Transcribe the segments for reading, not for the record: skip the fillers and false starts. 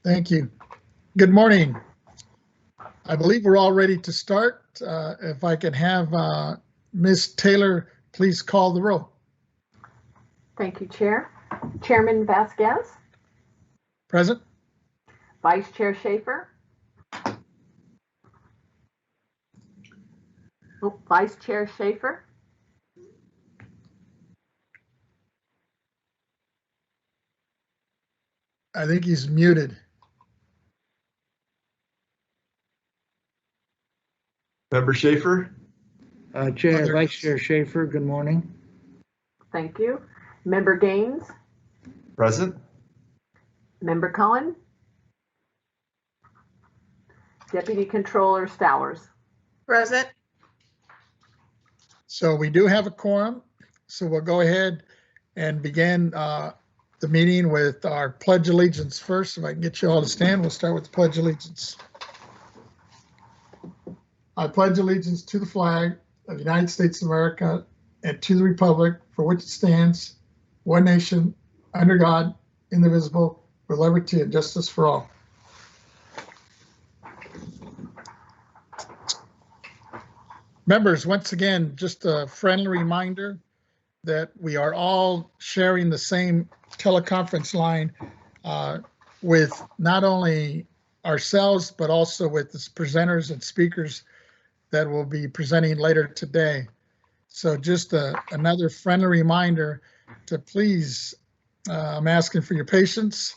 Thank you. Good morning. I believe we're all ready to start. If I could have Ms. Taylor please call the roll. Thank you, Chair. Chairman Vasquez. Present. Vice Chair Schaefer. Vice Chair Schaefer. I think he's muted. Member Schaefer? Vice Chair Schaefer, good morning. Thank you. Member Gaines. Present. Member Cohen. Deputy Controller Stowers. Present. So we do have a quorum. So we'll go ahead and begin the meeting with our Pledge of Allegiance first. If I can get you all to stand, we'll start with the Pledge of Allegiance. I pledge allegiance to the flag of the United States of America and to the republic for which it stands, one nation, under God, indivisible, with liberty and justice for all. Members, once again, just a friendly reminder that we are all sharing the same teleconference line with not only ourselves, but also with the presenters and speakers that will be presenting later today. So just another friendly reminder to please, I'm asking for your patience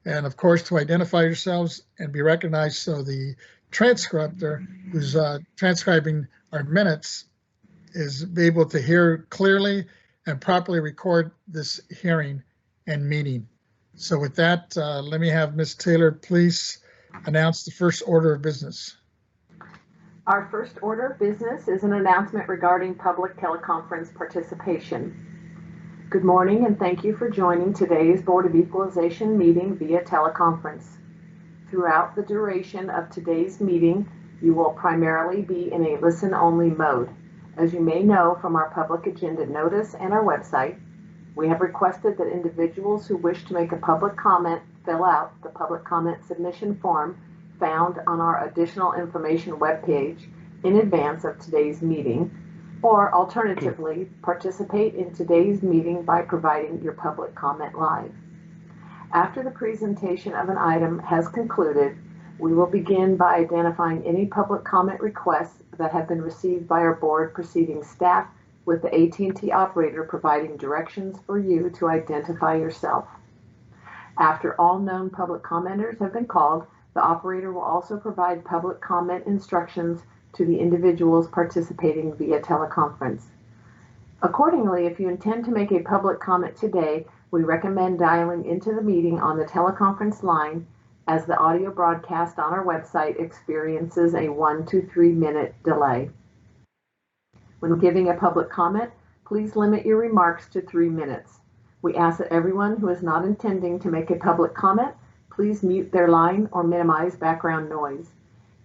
and of course to identify yourselves and be recognized so the transcriber who's transcribing our minutes is able to hear clearly and properly record this hearing and meeting. So with that, let me have Ms. Taylor please announce the first order of business. Our first order of business is an announcement regarding public teleconference participation. Good morning and thank you for joining today's Board of Equalization meeting via teleconference. Throughout the duration of today's meeting, you will primarily be in a listen-only mode. As you may know from our public agenda notice and our website, we have requested that individuals who wish to make a public comment fill out the public comment submission form found on our additional information webpage in advance of today's meeting, or alternatively, participate in today's meeting by providing your public comment live. After the presentation of an item has concluded, we will begin by identifying any public comment requests that have been received by our board proceeding staff, with the AT&T operator providing directions for you to identify yourself. After all known public commenters have been called, the operator will also provide public comment instructions to the individuals participating via teleconference. Accordingly, if you intend to make a public comment today, we recommend dialing into the meeting on the teleconference line, as the audio broadcast on our website experiences a 1 to 3 minute delay. When giving a public comment, please limit your remarks to 3 minutes. We ask that everyone who is not intending to make a public comment please mute their line or minimize background noise.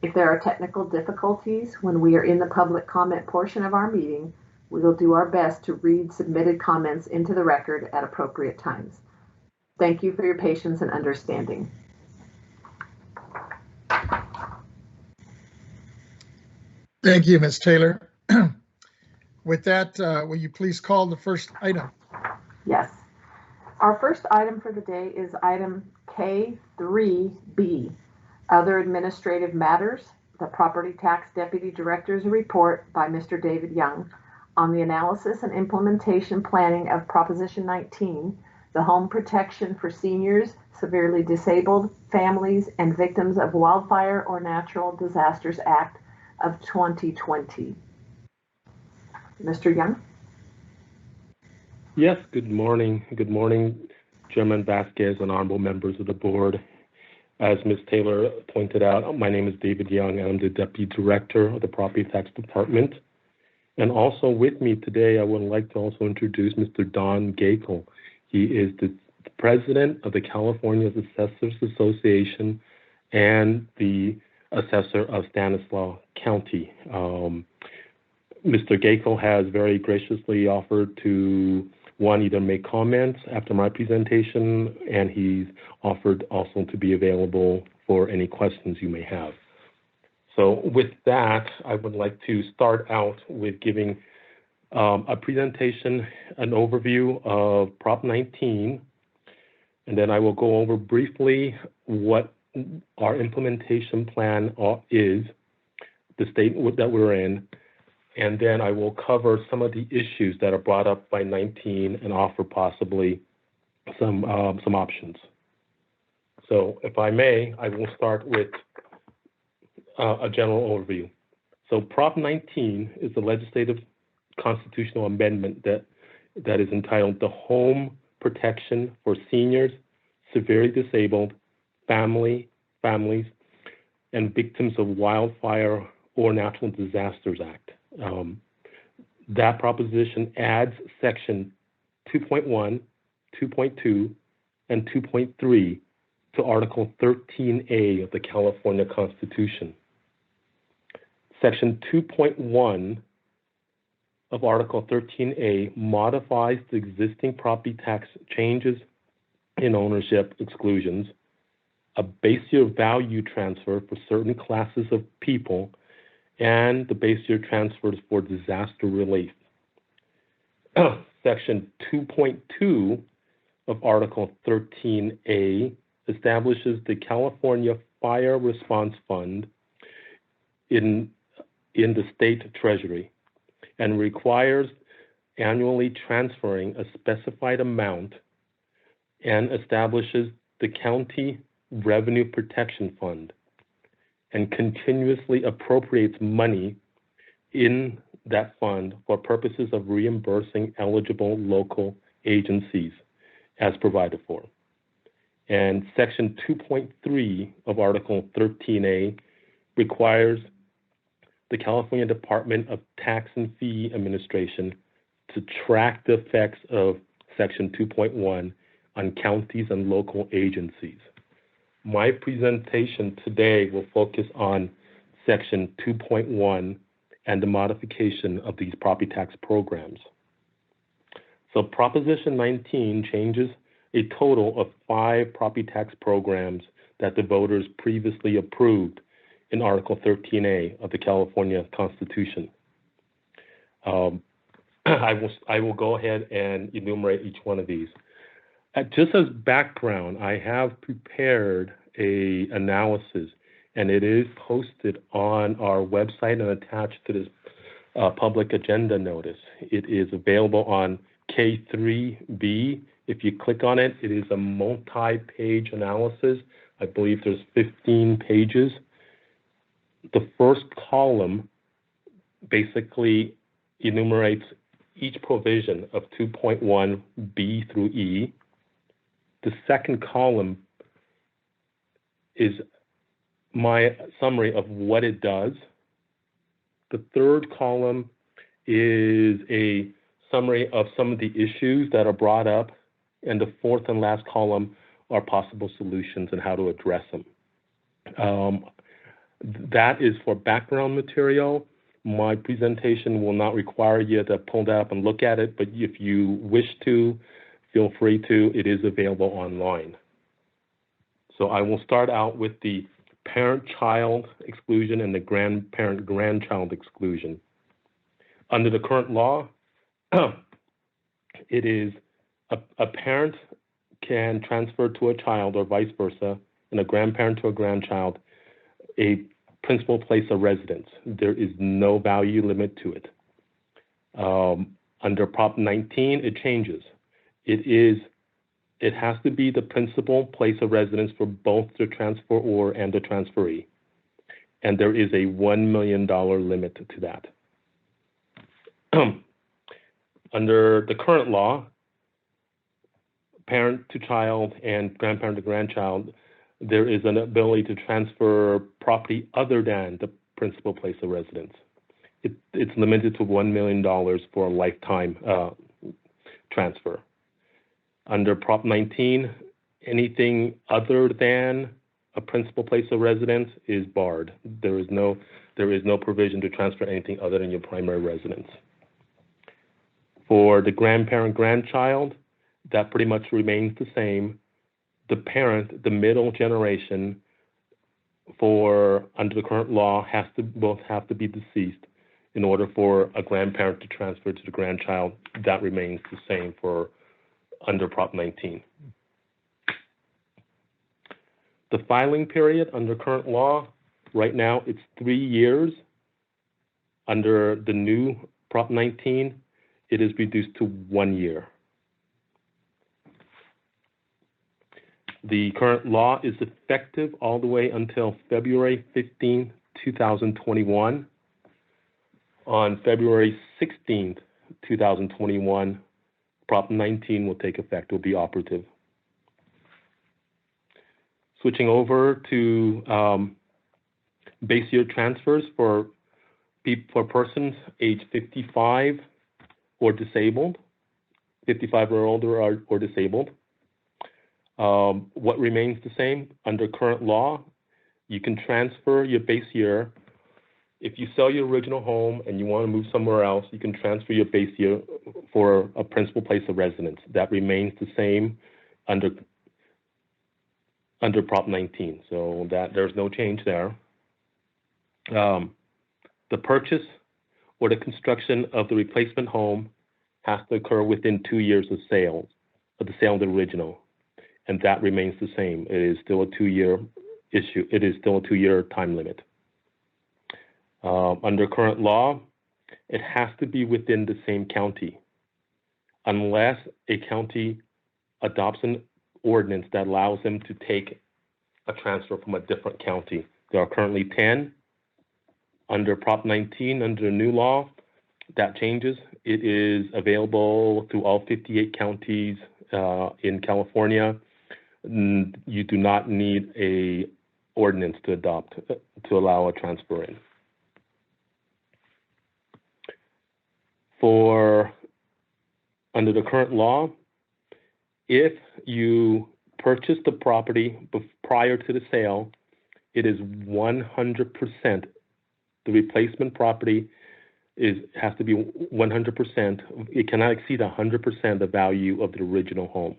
If there are technical difficulties when we are in the public comment portion of our meeting, we will do our best to read submitted comments into the record at appropriate times. Thank you for your patience and understanding. Thank you, Ms. Taylor. With that, will you please call the first item? Yes. Our first item for the day is item K3B, Other Administrative Matters, the Property Tax Deputy Director's report by Mr. David Young on the analysis and implementation planning of Proposition 19, the Home Protection for Seniors, Severely Disabled, Families, and Victims of Wildfire or Natural Disasters Act of 2020. Mr. Young? Yes, good morning. Good morning, Chairman Vasquez and honorable members of the board. As Ms. Taylor pointed out, my name is David Young, and I'm the Deputy Director of the Property Tax Department. And also with me today, I would like to also introduce Mr. Don Gakel. He is the President of the California Assessors Association and the Assessor of Stanislaus County. Mr. Gakel has very graciously offered to one, either make comments after my presentation, and he's offered also to be available for any questions you may have. So with that, I would like to start out with giving a presentation, an overview of Prop 19, and then I will go over briefly what our implementation plan is, the state that we're in, and then I will cover some of the issues that are brought up by 19 and offer possibly some options. So if I may, I will start with a general overview. So Prop 19 is the legislative constitutional amendment that is entitled The Home Protection for Seniors, Severely Disabled, Families, and Victims of Wildfire or Natural Disasters Act. That proposition adds Section 2.1, 2.2, and 2.3 to Article 13A of the California Constitution. Section 2.1 of Article 13A modifies the existing property tax changes in ownership exclusions, a base year value transfer for certain classes of people, and the base year transfers for disaster relief. Section 2.2 of Article 13A establishes the California Fire Response Fund in the state treasury and requires annually transferring a specified amount and establishes the County Revenue Protection Fund and continuously appropriates money in that fund for purposes of reimbursing eligible local agencies as provided for. And Section 2.3 of Article 13A requires the California Department of Tax and Fee Administration to track the effects of Section 2.1 on counties and local agencies. My presentation today will focus on Section 2.1 and the modification of these property tax programs. So Proposition 19 changes a total of 5 property tax programs that the voters previously approved in Article 13A of the California Constitution. I will go ahead and enumerate each one of these. Just as background, I have prepared an analysis, and it is posted on our website and attached to this public agenda notice. It is available on K3B. If you click on it, it is a multi-page analysis. I believe there's 15 pages. The first column basically enumerates each provision of 2.1 B through E. The second column is my summary of what it does. The third column is a summary of some of the issues that are brought up, and the fourth and last column are possible solutions and how to address them. That is for background material. My presentation will not require you to pull that up and look at it, but if you wish to, feel free to. It is available online. So I will start out with the parent-child exclusion and the grandparent-grandchild exclusion. Under the current law, it is a parent can transfer to a child or vice versa, and a grandparent to a grandchild, a principal place of residence. There is no value limit to it. Under Prop 19, it changes. It has to be the principal place of residence for both the transferor and the transferee. And there is a $1 million limit to that. Under the current law, parent to child and grandparent to grandchild, there is an ability to transfer property other than the principal place of residence. It's limited to $1 million for a lifetime transfer. Under Prop 19, anything other than a principal place of residence is barred. There is no provision to transfer anything other than your primary residence. For the grandparent-grandchild, that pretty much remains the same. The parent, the middle generation, under the current law, both have to be deceased in order for a grandparent to transfer to the grandchild. That remains the same for under Prop 19. The filing period under current law, right now it's 3 years. Under the new Prop 19, it is reduced to 1 year. The current law is effective all the way until February 15, 2021. On February 16, 2021, Prop 19 will take effect, will be operative. Switching over to base year transfers for persons age 55 or disabled, 55 or older or disabled. What remains the same under current law? You can transfer your base year. If you sell your original home and you want to move somewhere else, you can transfer your base year for a principal place of residence. That remains the same under Prop 19, so that there's no change there. The purchase or the construction of the replacement home has to occur within 2 years of the sale of the original, and that remains the same. It is still a 2-year issue. It is still a 2-year time limit. Under current law, it has to be within the same county, unless a county adopts an ordinance that allows them to take a transfer from a different county. There are currently 10. Under Prop 19, under the new law, that changes. It is available to all 58 counties in California. You do not need a ordinance to adopt to allow a transfer in. Under the current law, if you purchase the property prior to the sale, it is 100%. The replacement property has to be 100%. It cannot exceed 100% the value of the original home.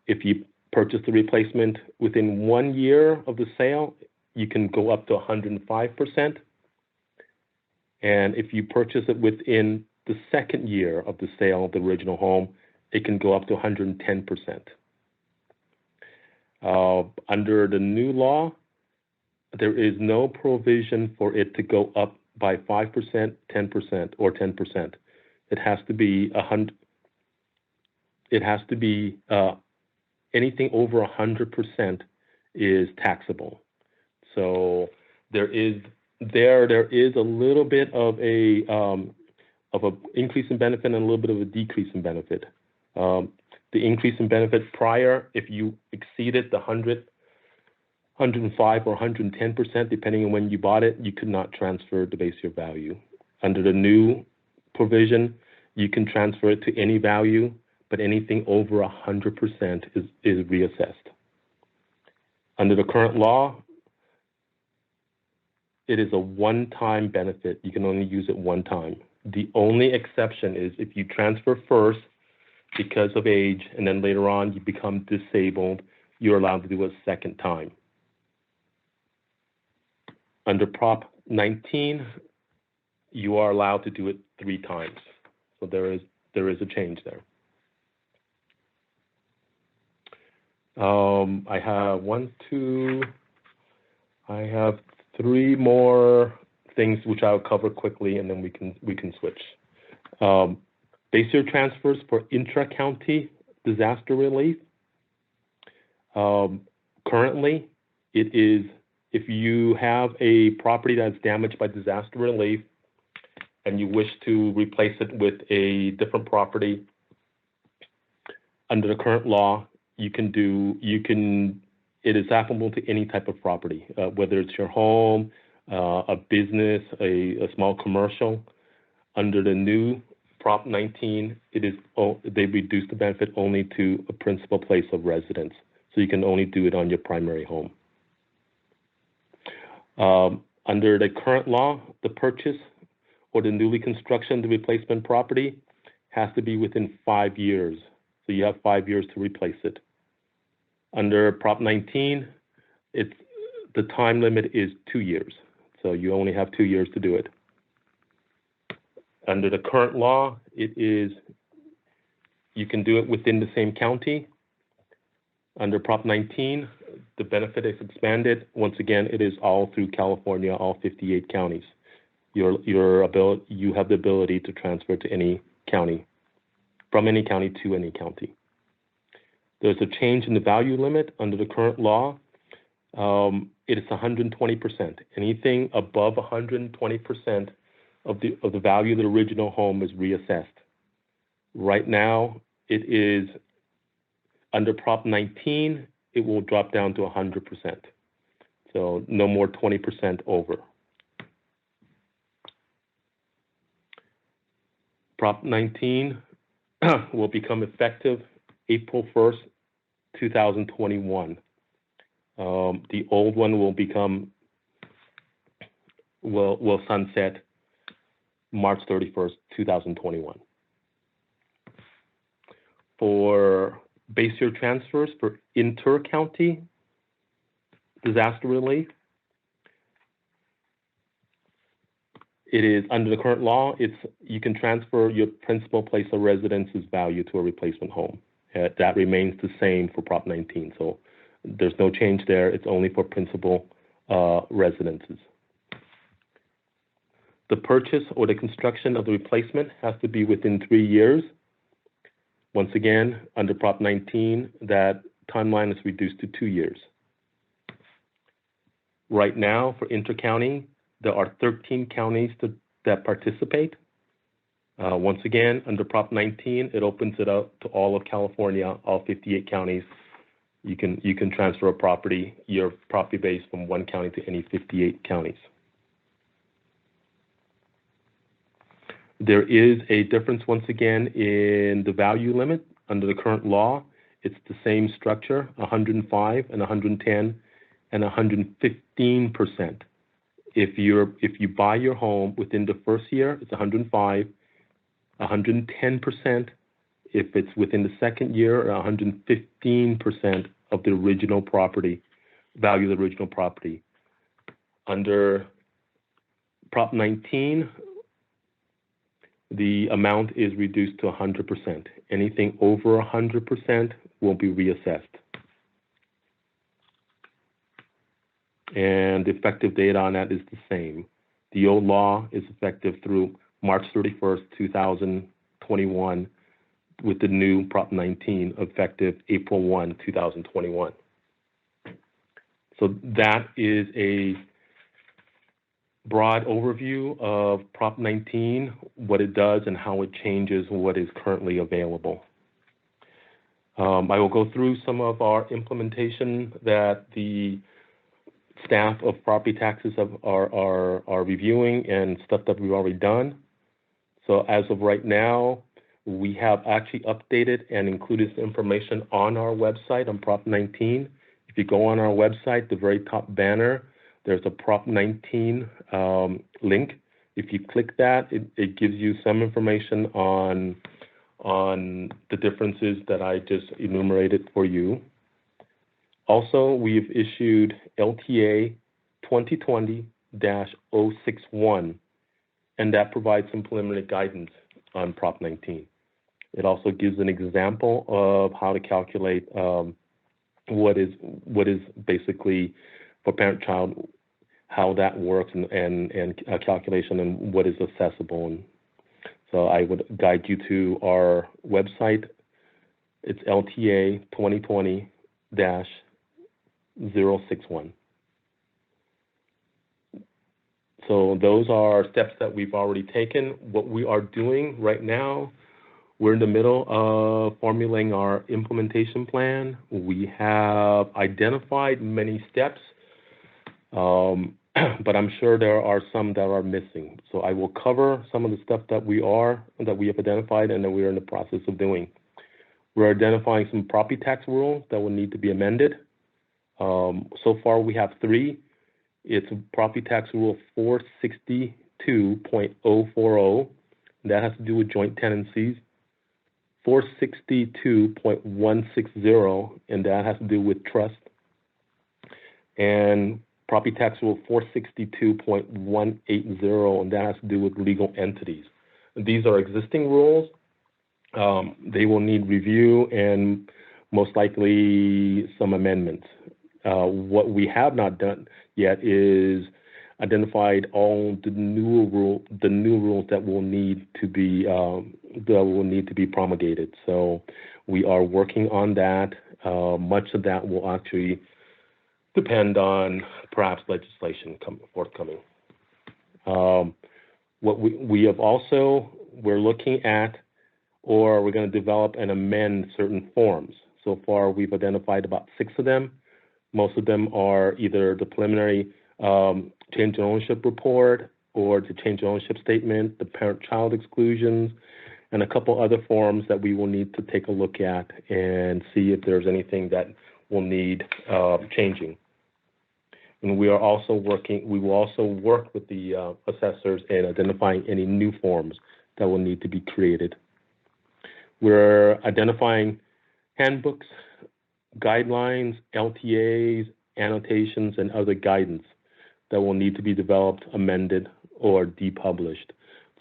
If you purchase the replacement within 1 year of the sale, you can go up to 105%. And if you purchase it within the 2nd year of the sale of the original home, it can go up to 110%. Under the new law, there is no provision for it to go up by 5%, 10%, or 10%. It has to be 100. It has to be anything over 100% is taxable. So there is a little bit of a increase in benefit and a little bit of a decrease in benefit. The increase in benefit prior, if you exceeded the 105 or 110%, depending on when you bought it, you could not transfer the base year value. Under the new provision, you can transfer it to any value, but anything over 100% is reassessed. Under the current law, it is a one-time benefit. You can only use it one time. The only exception is if you transfer first because of age, and then later on you become disabled, you're allowed to do it a second time. Under Prop 19, you are allowed to do it 3 times. So there is a change there. I have 3 more things which I'll cover quickly, and then we can switch. Base year transfers for intra-county disaster relief. Currently, it is if you have a property that's damaged by disaster relief and you wish to replace it with a different property, under the current law, it is applicable to any type of property, whether it's your home, a business, a small commercial. Under the new Prop 19, they reduce the benefit only to a principal place of residence. So you can only do it on your primary home. Under the current law, the purchase or the newly construction, the replacement property has to be within 5 years. So you have 5 years to replace it. Under Prop 19, the time limit is 2 years. So you only have 2 years to do it. Under the current law, you can do it within the same county. Under Prop 19, the benefit is expanded. Once again, it is all through California, all 58 counties. You have the ability to transfer to any county, from any county to any county. There's a change in the value limit under the current law. It is 120%. Anything above 120% of the value of the original home is reassessed. Right now, it is under Prop 19, it will drop down to 100%. So no more 20% over. Prop 19 will become effective April 1st, 2021. The old one will sunset March 31st, 2021. For base year transfers for inter-county disaster relief, it is under the current law, you can transfer your principal place of residence's value to a replacement home. That remains the same for Prop 19. So there's no change there. It's only for principal residences. The purchase or the construction of the replacement has to be within 3 years. Once again, under Prop 19, that timeline is reduced to 2 years. Right now, for inter-county, there are 13 counties that participate. Once again, under Prop 19, it opens it up to all of California, all 58 counties. You can transfer your property base from one county to any 58 counties. There is a difference, once again, in the value limit. Under the current law, it's the same structure, 105 and 110 and 115%. If you buy your home within the first year, it's 105, 110%. If it's within the second year, 115% of the original property, value of the original property. Under Prop 19, the amount is reduced to 100%. Anything over 100% will be reassessed. And the effective date on that is the same. The old law is effective through March 31st, 2021, with the new Prop 19 effective April 1, 2021. So that is a broad overview of Prop 19, what it does and how it changes what is currently available. I will go through some of our implementation that the staff of property taxes are reviewing and stuff that we've already done. So as of right now, we have actually updated and included this information on our website on Prop 19. If you go on our website, the very top banner, there's a Prop 19 link. If you click that, it gives you some information on the differences that I just enumerated for you. Also, we've issued LTA 2020-061, and that provides some preliminary guidance on Prop 19. It also gives an example of how to calculate what is basically for parent-child, how that works and calculation and what is accessible. And so I would guide you to our website. It's LTA 2020-061. So those are steps that we've already taken. What we are doing right now, we're in the middle of formulating our implementation plan. We have identified many steps, but I'm sure there are some that are missing. So I will cover some of the stuff that we have identified and that we are in the process of doing. We're identifying some property tax rules that will need to be amended. So far, we have 3. It's property tax rule 462.040. That has to do with joint tenancies. 462.160, and that has to do with trust, and property tax rule 462.180, and that has to do with legal entities. These are existing rules. They will need review and most likely some amendments. What we have not done yet is identified all the new rules that will need to be promulgated. So we are working on that. Much of that will actually depend on perhaps legislation forthcoming. What we have also, we're looking at, or we're going to develop and amend certain forms. So far, we've identified about 6 of them. Most of them are either the preliminary change in ownership report or the change in ownership statement, the parent-child exclusions, and a couple other forms that we will need to take a look at and see if there's anything that will need changing. And we will also work with the assessors in identifying any new forms that will need to be created. We're identifying handbooks, guidelines, LTAs, annotations, and other guidance that will need to be developed, amended, or depublished.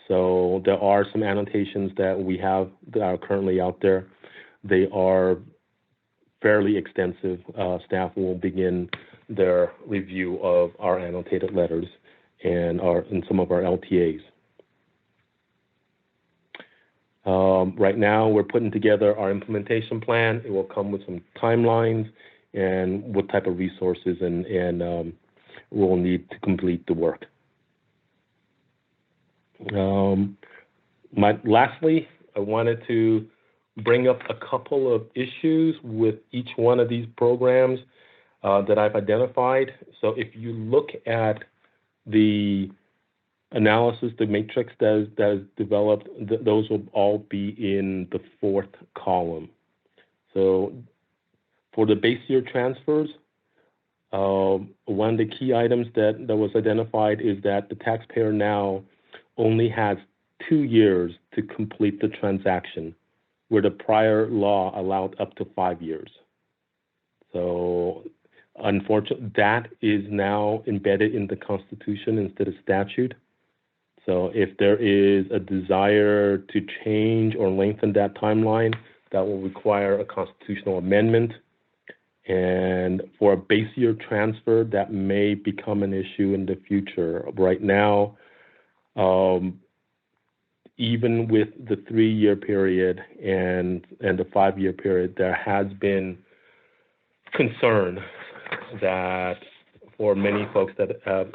So there are some annotations that we have that are currently out there. They are fairly extensive. Staff will begin their review of our annotated letters and some of our LTAs. Right now, we're putting together our implementation plan. It will come with some timelines and what type of resources and we'll need to complete the work. Lastly, I wanted to bring up a couple of issues with each one of these programs that I've identified. So if you look at the analysis, the matrix that is developed, those will all be in the 4th column. So for the base year transfers, one of the key items that was identified is that the taxpayer now only has 2 years to complete the transaction, where the prior law allowed up to 5 years. So unfortunately, that is now embedded in the Constitution instead of statute. So if there is a desire to change or lengthen that timeline, that will require a constitutional amendment. And for a base year transfer, that may become an issue in the future. Right now, even with the 3-year period and the 5-year period, there has been concern that for many folks that have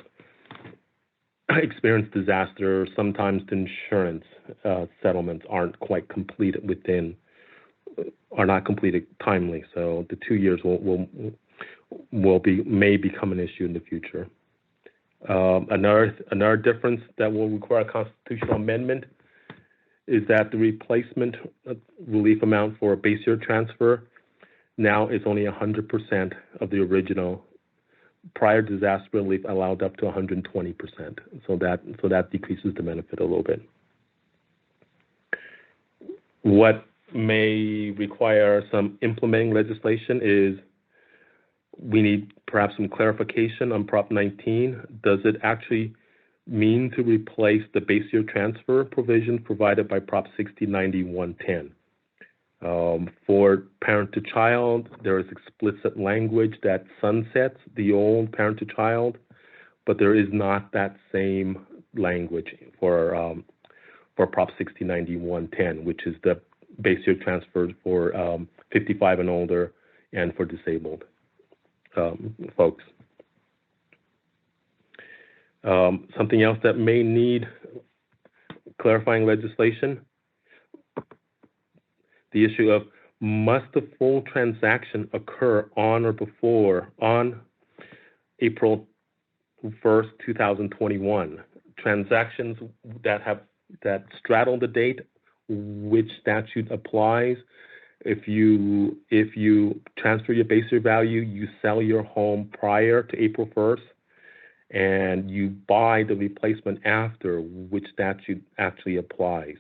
experienced disaster, sometimes the insurance settlements aren't quite completed are not completed timely. So the 2 years may become an issue in the future. Another difference that will require a constitutional amendment is that the replacement relief amount for a base year transfer now is only 100% of the original. Prior disaster relief allowed up to 120%. So that decreases the benefit a little bit. What may require some implementing legislation is we need perhaps some clarification on Prop 19. Does it actually mean to replace the base year transfer provision provided by Prop 609110? For parent to child, there is explicit language that sunsets the old parent to child, but there is not that same language for Prop 609110, which is the base year transfer for 55 and older and for disabled folks. Something else that may need clarifying legislation, the issue of must the full transaction occur on or before April 1st, 2021. Transactions that straddle the date, which statute applies. If you transfer your base year value, you sell your home prior to April 1st, and you buy the replacement after, which statute actually applies.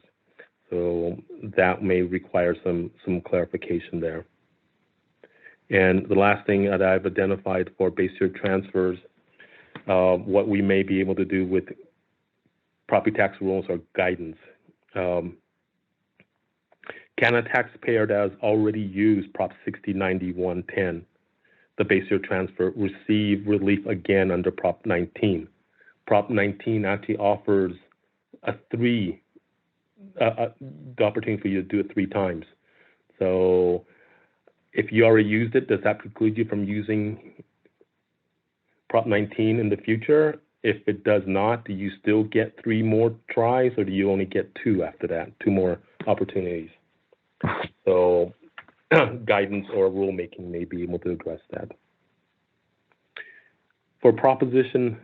So that may require some clarification there. And the last thing that I've identified for base year transfers, what we may be able to do with property tax rules or guidance. Can a taxpayer that has already used Prop 609110, the base year transfer, receive relief again under Prop 19? Prop 19 actually offers the opportunity for you to do it 3 times. So if you already used it, does that preclude you from using Prop 19 in the future? If it does not, do you still get 3 more tries, or do you only get 2 after that, 2 more opportunities? So guidance or rulemaking may be able to address that. For proposition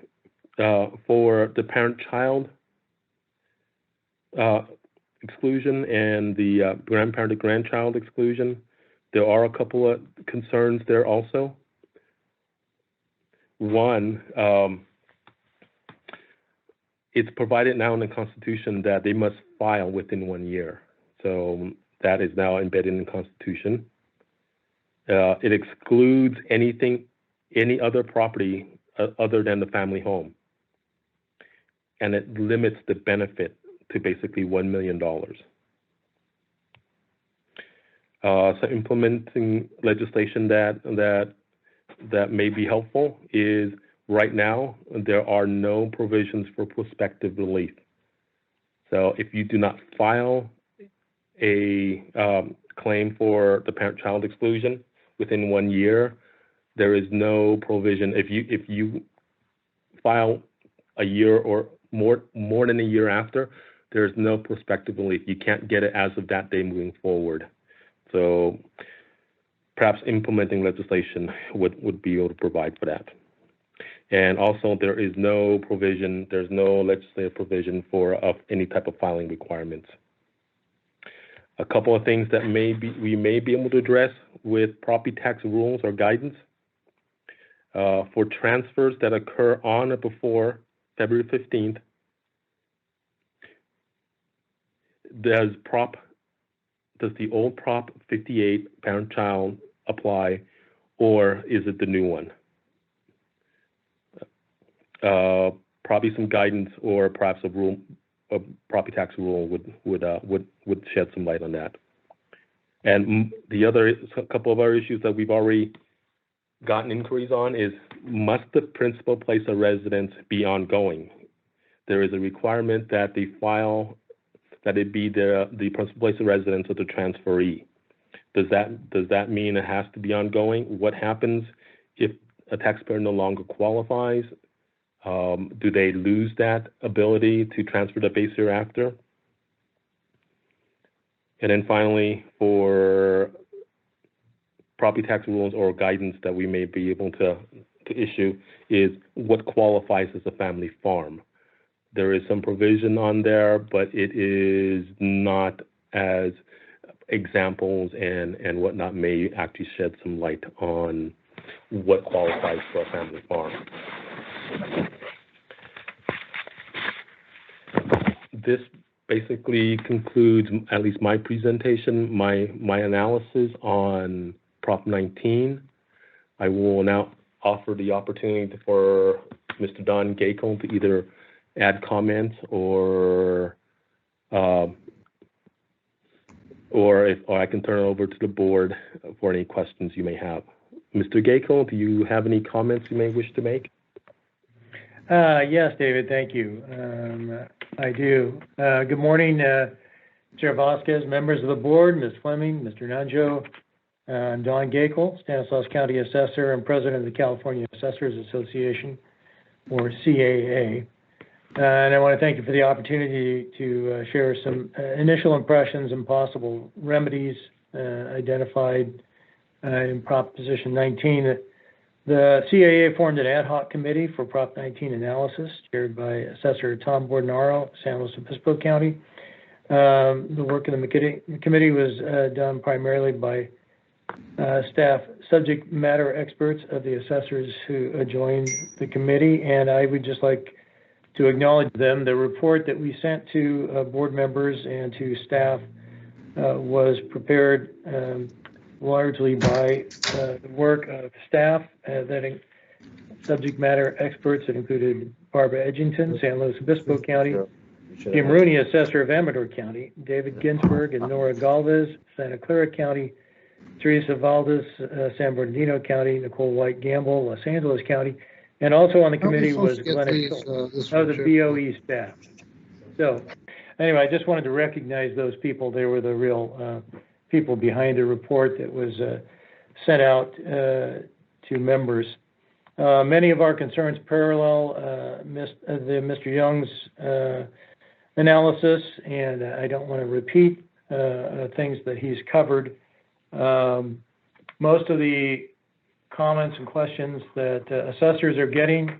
for the parent-child exclusion and the grandparent to grandchild exclusion, there are a couple of concerns there also. One, it's provided now in the Constitution that they must file within 1 year. So that is now embedded in the Constitution. It excludes any other property other than the family home. And it limits the benefit to basically $1 million. So implementing legislation that may be helpful is, right now, there are no provisions for prospective relief. So if you do not file a claim for the parent-child exclusion within 1 year, there is no provision. If you file a year or more than a year after, there's no prospective relief. You can't get it as of that day moving forward. So perhaps implementing legislation would be able to provide for that. And also, there is no provision, there's no legislative provision for any type of filing requirements. A couple of things that we may be able to address with property tax rules or guidance. For transfers that occur on or before February 15th, does the old Prop 58 parent-child apply, or is it the new one? Probably some guidance or perhaps a property tax rule would shed some light on that. And a couple of other issues that we've already gotten inquiries on is, must the principal place of residence be ongoing? There is a requirement that they file that it be the principal place of residence of the transferee. Does that mean it has to be ongoing? What happens if a taxpayer no longer qualifies? Do they lose that ability to transfer the base year after? And then finally, for property tax rules or guidance that we may be able to issue is what qualifies as a family farm. There is some provision on there, but it is not as examples and whatnot may actually shed some light on what qualifies for a family farm. This basically concludes at least my presentation, my analysis on Prop 19. I will now offer the opportunity for Mr. Don Gacon to either add comments or I can turn it over to the board for any questions you may have. Mr. Gacon, do you have any comments you may wish to make? Yes, David, thank you. I do. Good morning, Chair Vasquez, members of the board, Ms. Fleming, Mr. Nanjo. I'm Don Gakel, Stanislaus County Assessor and President of the California Assessors Association, or CAA. And I want to thank you for the opportunity to share some initial impressions and possible remedies identified in Proposition 19. The CAA formed an ad hoc committee for Prop 19 analysis, chaired by Assessor Tom Bordenaro, San Luis Obispo County. The work of the committee was done primarily by staff subject matter experts of the assessors who joined the committee, and I would just like to acknowledge them. The report that we sent to board members and to staff was prepared largely by the work of staff subject matter experts that included Barbara Edgington, San Luis Obispo County, Jim Rooney, Assessor of Amador County, David Ginsburg and Nora Galvez, Santa Clara County, Teresa Valdez, San Bernardino County, Nicole White Gamble, Los Angeles County, and also on the committee was Glennis of the BOE staff. So anyway, I just wanted to recognize those people. They were the real people behind the report that was sent out to members. Many of our concerns parallel Mr. Young's analysis, and I don't want to repeat things that he's covered. Most of the comments and questions that assessors are getting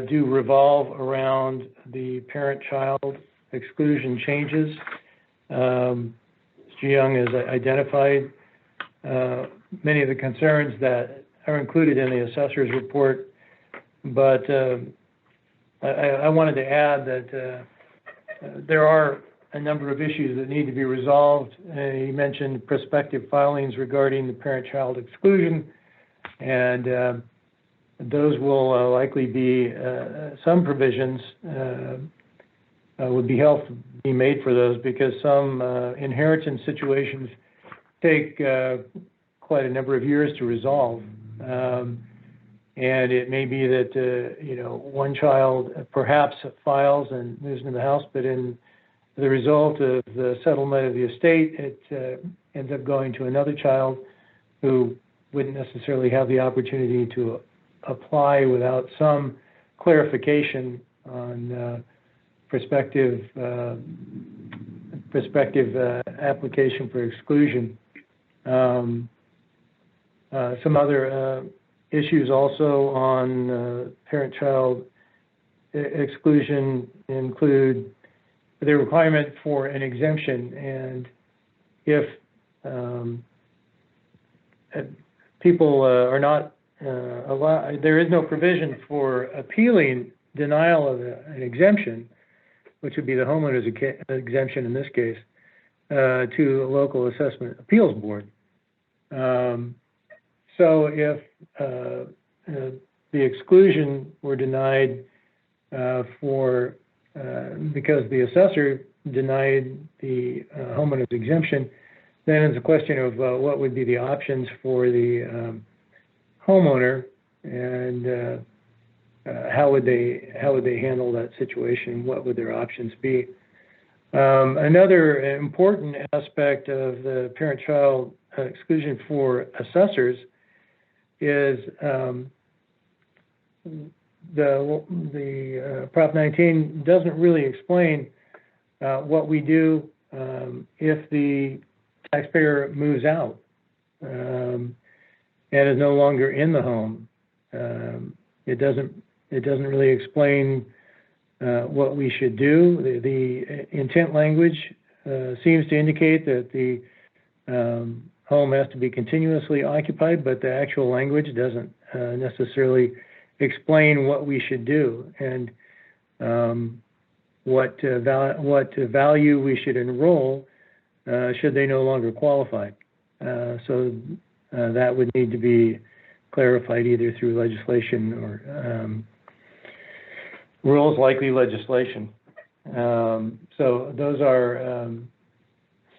do revolve around the parent-child exclusion changes. Mr. Young has identified many of the concerns that are included in the assessor's report, but I wanted to add that there are a number of issues that need to be resolved. He mentioned prospective filings regarding the parent-child exclusion, and those will likely be some provisions would be helpful to be made for those, because some inheritance situations take quite a number of years to resolve. And it may be that, one child perhaps files and moves into the house, but in the result of the settlement of the estate, it ends up going to another child who wouldn't necessarily have the opportunity to apply without some clarification on prospective application for exclusion. Some other issues also on parent-child exclusion include the requirement for an exemption, and if people are not allowed, there is no provision for appealing denial of an exemption, which would be the homeowner's exemption in this case, to a local assessment appeals board. So if the exclusion were denied because the assessor denied the homeowner's exemption, then it's a question of what would be the options for the homeowner, and how would they handle that situation? What would their options be? Another important aspect of the parent-child exclusion for assessors is the Prop 19 doesn't really explain what we do if the taxpayer moves out and is no longer in the home. It doesn't really explain what we should do. The intent language seems to indicate that the home has to be continuously occupied, but the actual language doesn't necessarily explain what we should do and what value we should enroll should they no longer qualify. So that would need to be clarified either through legislation or rules, likely legislation. So those are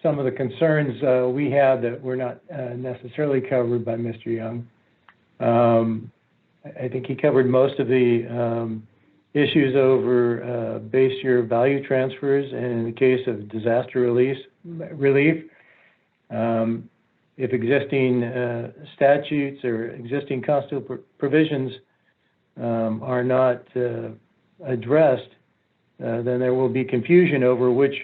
some of the concerns we had that were not necessarily covered by Mr. Young. I think he covered most of the issues over base year value transfers, and in the case of disaster relief, if existing statutes or existing constitutional provisions are not addressed, then there will be confusion over which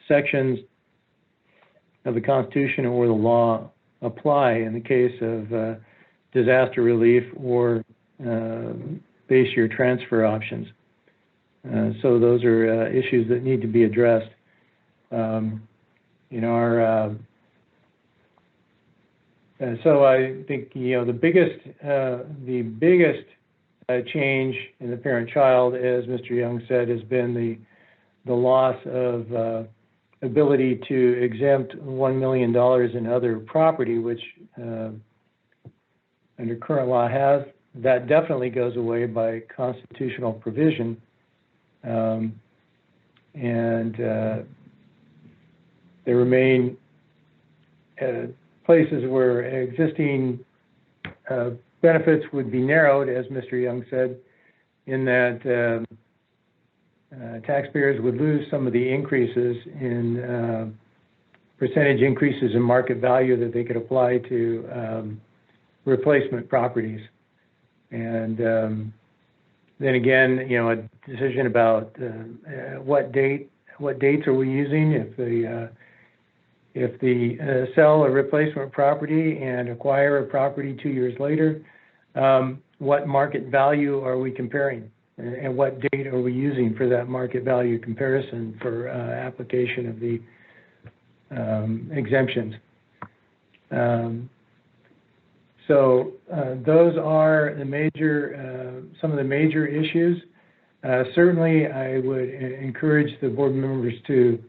sections of the Constitution or the law apply in the case of disaster relief or base year transfer options. So those are issues that need to be addressed. So I think the biggest change in the parent-child, as Mr. Young said, has been the loss of ability to exempt $1 million in other property, which under current law has. That definitely goes away by constitutional provision. There remain places where existing benefits would be narrowed, as Mr. Young said, in that taxpayers would lose some of the increases in percentage increases in market value that they could apply to replacement properties. And then again, you know, a decision about what dates are we using if the sell a replacement property and acquire a property 2 years later, what market value are we comparing? And what date are we using for that market value comparison for application of the exemptions? So those are the major, some of the major issues. Certainly, I would encourage the board members to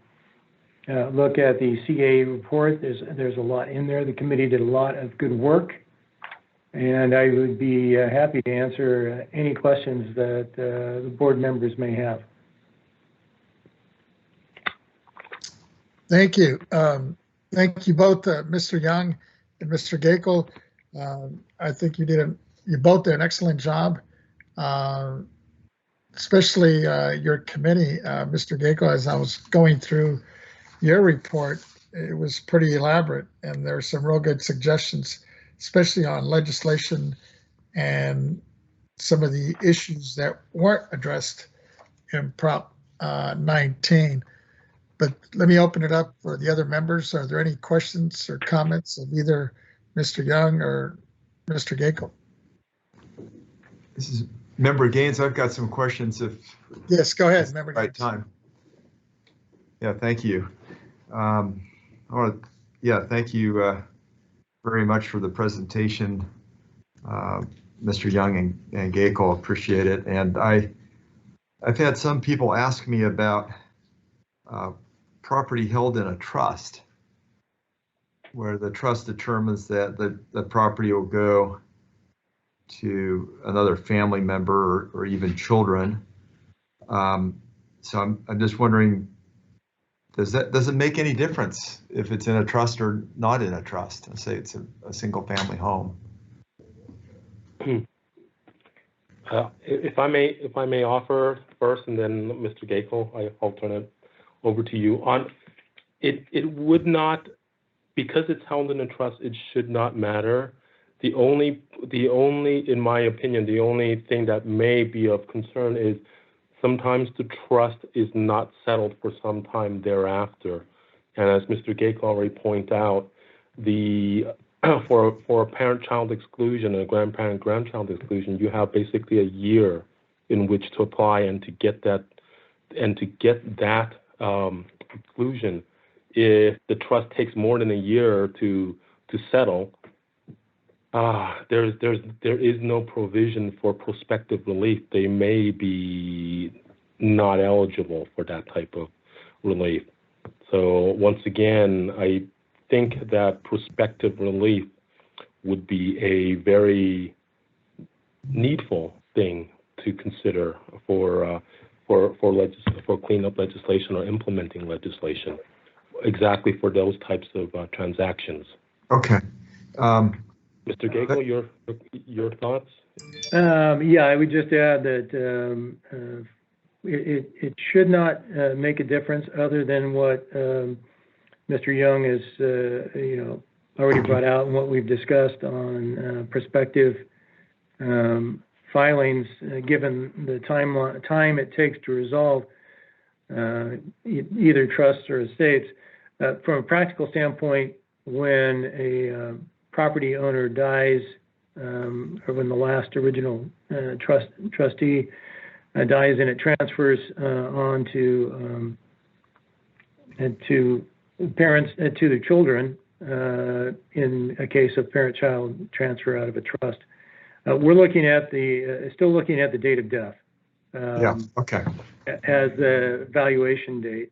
look at the CA report. There's a lot in there. The committee did a lot of good work, and I would be happy to answer any questions that the board members may have. Thank you. Thank you both, Mr. Young and Mr. Gakel. I think you both did an excellent job, especially your committee, Mr. Gakel. As I was going through your report, it was pretty elaborate, and there were some real good suggestions, especially on legislation and some of the issues that weren't addressed in Prop 19. But let me open it up for the other members. Are there any questions or comments of either Mr. Young or Mr. Gakel? This is Member Gaines. I've got some questions if Yes, go ahead, Member right Gaines. time. Yeah, thank you. Thank you very much for the presentation, Mr. Young and Gakel. Appreciate it. And I've had some people ask me about property held in a trust, where the trust determines that the property will go to another family member or even children. So I'm just wondering, does it make any difference if it's in a trust or not in a trust? Let's say it's a single family home. If I may offer first, and then Mr. Gakel, I'll turn it over to you. It would not, because it's held in a trust, it should not matter. The only, in my opinion, the only thing that may be of concern is sometimes the trust is not settled for some time thereafter. And as Mr. Gakel already pointed out, for a parent-child exclusion and a grandparent-grandchild exclusion, you have basically a year in which to apply and to get that exclusion. If the trust takes more than a year to settle, there is no provision for prospective relief. They may be not eligible for that type of relief. So once again, I think that prospective relief would be a very needful thing to consider for cleanup legislation or implementing legislation, exactly for those types of transactions. Okay. Mr. Gakel, your thoughts? Yeah, I would just add that it should not make a difference other than what Mr. Young has already brought out and what we've discussed on prospective filings, given the time it takes to resolve either trusts or estates. From a practical standpoint, when a property owner dies, or when the last original trustee dies and it transfers on to parents, to the children, in a case of parent-child transfer out of a trust, we're looking at still looking at the date of death. Yeah, okay, As the valuation date.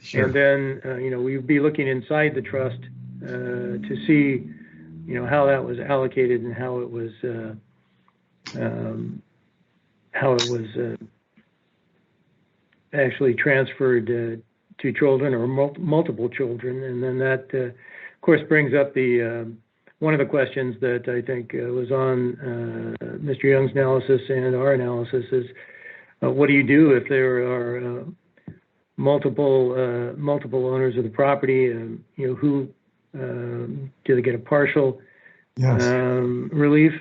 sure. And then, we'd be looking inside the trust to see, how that was allocated and how it was actually transferred to children or multiple children. And then that, of course, brings up one of the questions that I think was on Mr. Young's analysis and our analysis is, what do you do if there are multiple owners of the property? Who do they get a partial Yes, relief,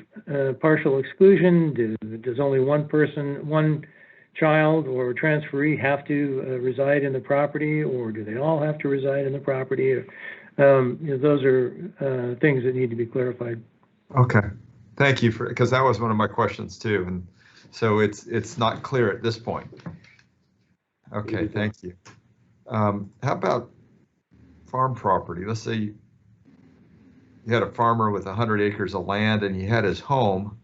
partial exclusion? Does only one child or transferee have to reside in the property, or do they all have to reside in the property? Those are things that need to be clarified. okay. Thank you because that was one of my questions too. And so it's not clear at this point. Okay, thank you. How about farm property? Let's say you had a farmer with 100 acres of land and he had his home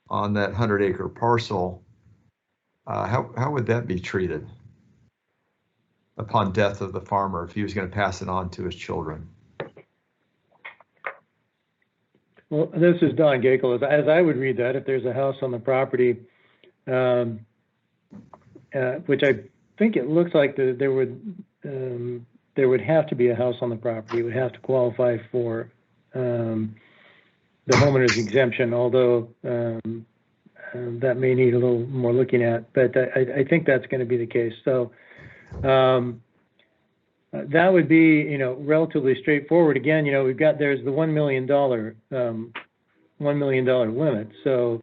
on that 100-acre parcel. How would that be treated upon death of the farmer if he was going to pass it on to his children? Well, this is Don Gakel. As I would read that, if there's a house on the property, which I think it looks like there would have to be a house on the property. It would have to qualify for the homeowner's exemption, although that may need a little more looking at. But I think that's going to be the case. So that would be, relatively straightforward. Again, there's the $1 million limit. So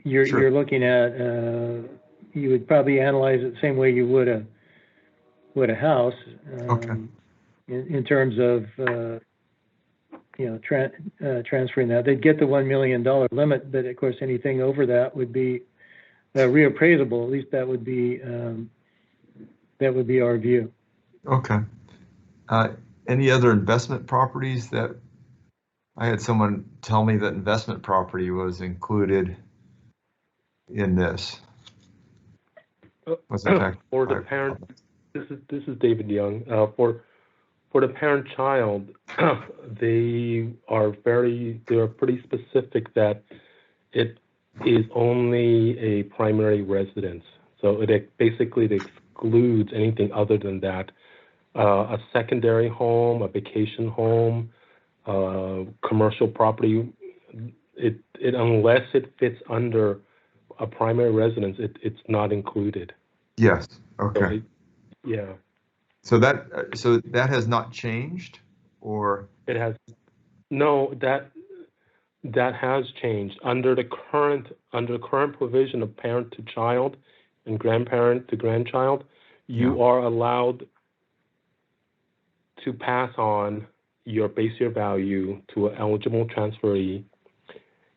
you're looking at, you would probably analyze it the same way you would a house, Okay. in terms of transferring that. They'd get the $1 million limit, but of course anything over that would be reappraisable. At least that would be our view. Okay. Any other investment properties that I had someone tell me that investment property was included in this? Was in fact, For the parent, this is David Young. For the parent-child, they are pretty specific that it is only a primary residence. So it excludes anything other than that. A secondary home, a vacation home, commercial property, unless it fits under a primary residence, it's not included. yes. Okay. So So that has not changed, or it has no, that has changed under the current provision of parent to child and grandparent to grandchild. You are allowed to pass on your base year value to an eligible transferee.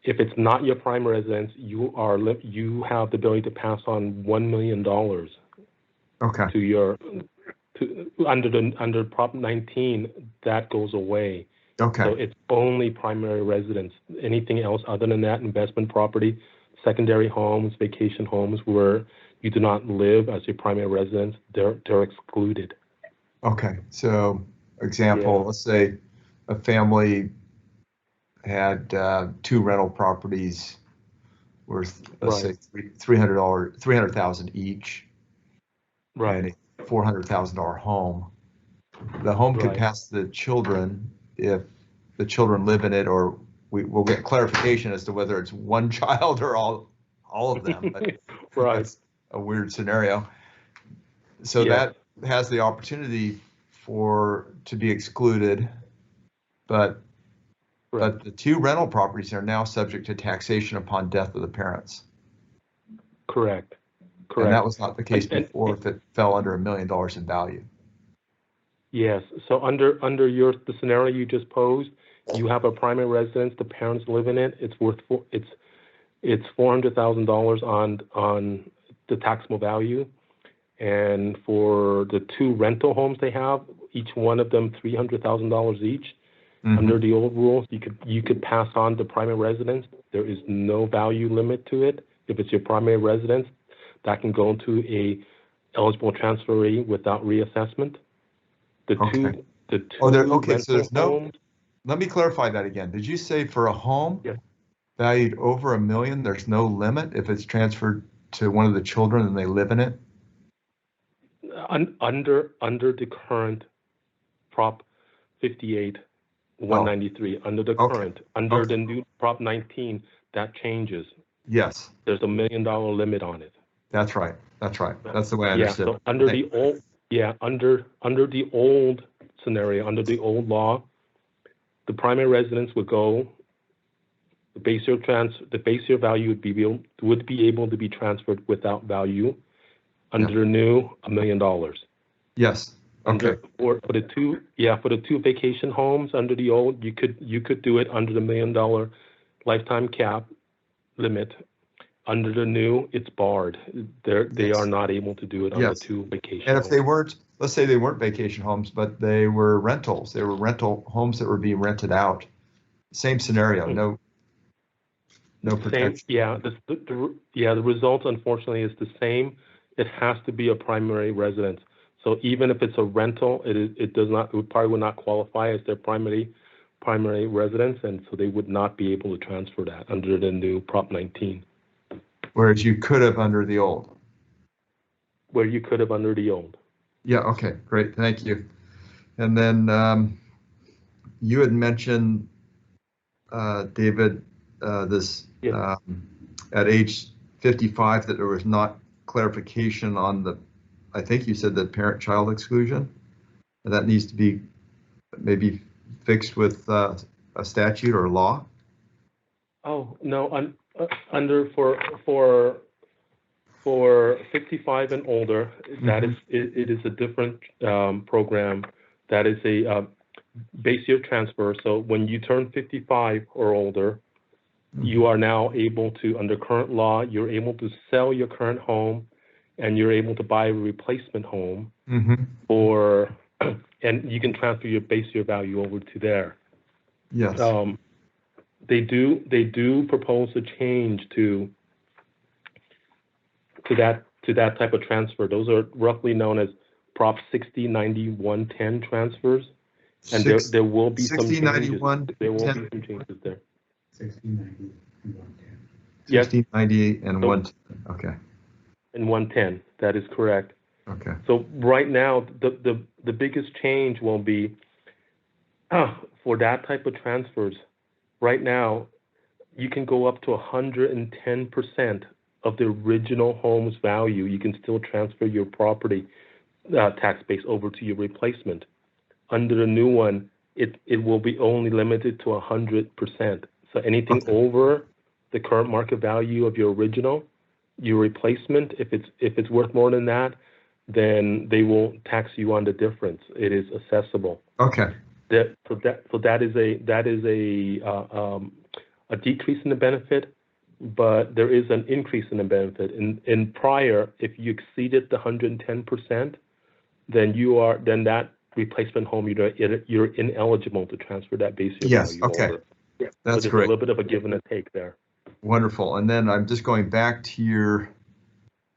If it's not your primary residence, you have the ability to pass on $1 million under Prop 19. That goes away. okay. So it's only primary residence. Anything else other than that, investment property, secondary homes, vacation homes, where you do not live as your primary residence, they're excluded. Okay. So, example, let's say a family had 2 rental properties worth, let's say, $300,000 each, Right. and a $400,000 home. The home could pass the children if the children live in it, or we'll get clarification as to whether it's one child or all of them. But that's a weird scenario. So that has the opportunity to be excluded, but the 2 rental properties are now subject to taxation upon death of the parents. Correct. And that was not the case before if it fell under $1 million in value. Yes. So under the scenario you just posed, you have a primary residence, the parents live in it. It's worth it's $400,000 on the taxable value, and for the 2 rental homes they have, each one of them $300,000 each. Under the old rules, you could pass on the primary residence. There is no value limit to it. If it's your primary residence, that can go into a eligible transferee without reassessment. The Okay. two Okay, so there's rental no, homes, let me clarify that again. Did you say for a home Yes. valued over $1 million, there's no limit if it's transferred to one of the children and they live in it? under the current Prop 58 193, under the Okay. current, under Okay. the new Prop 19, that changes. Yes, There's $1 million limit on it. that's right. That's right. That's the way I Yeah, understood. so under the old, under the old scenario, under the old law, the primary residence would go, the base year value would be able to be transferred without value. Under the new, $1 million. Yes. Okay. For the two vacation homes under the old, you could do it under the $1 million lifetime cap limit. Under the new, it's barred. They are not able to do it on the two vacation And if homes. they weren't, let's say they weren't vacation homes, but they were rentals, they were rental homes that were being rented out. Same scenario, no protection. The result unfortunately is the same. It has to be a primary residence. So even if it's a rental, it probably would not qualify as their primary residence, and so they would not be able to transfer that under the new Prop 19. Whereas you could have under the old. Where you could have under the old. Yeah, okay, great, thank you. And then you had mentioned, David, this at age 55 that there was not clarification on the, I think you said the parent-child exclusion, and that needs to be maybe fixed with a statute or law. Oh no, under for 55 and older, that is it is a different program. That is a base year transfer. So when you turn 55 or older, you are now able to, under current law, you're able to sell your current home, and you're able to buy a replacement home, and you can transfer your base year value over to there. Yes. They do propose a change to that type of transfer. Those are roughly known as Prop 60, 90, 110 transfers, and there will be some changes. 91, there will be some changes there. 60, 90, and 110. Yes. 60, 90, and 110. Okay. And 110. That is correct. Okay. So right now, the biggest change will be for that type of transfers. Right now, you can go up to 110% of the original home's value. You can still transfer your property tax base over to your replacement. Under the new one, it will be only limited to 100%. So anything over the current market value of your original, your replacement, if it's worth more than that, then they will tax you on the difference. It is assessable. Okay. That is a decrease in the benefit, but there is an increase in the benefit. In prior, if you exceeded the 110%, then that replacement home, you're ineligible to transfer that base year value over. That's so great. A little bit of a give and a take there. Wonderful. And then I'm just going back to your,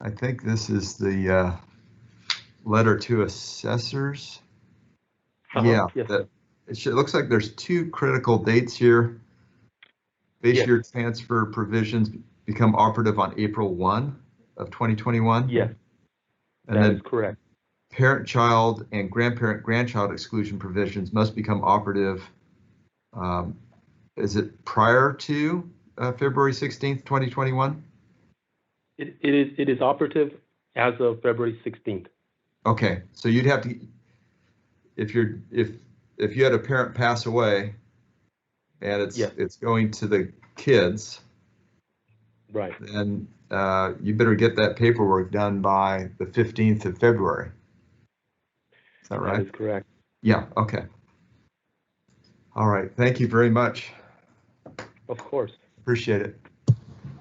I think this is the letter to assessors. Yes. That it looks like there's two critical dates here. Base year transfer provisions become operative on April 1 of 2021. Yes, and that then is correct. Parent-child and grandparent-grandchild exclusion provisions must become operative. Is it prior to February 16th, 2021? It is operative as of February 16th. Okay, so you'd have to, if you had a parent pass away and it's going to the kids, right? Then you better get that paperwork done by the 15th of February. Is that right? That is correct. Yeah. Okay. All right. Thank you very much. Of course. Appreciate it.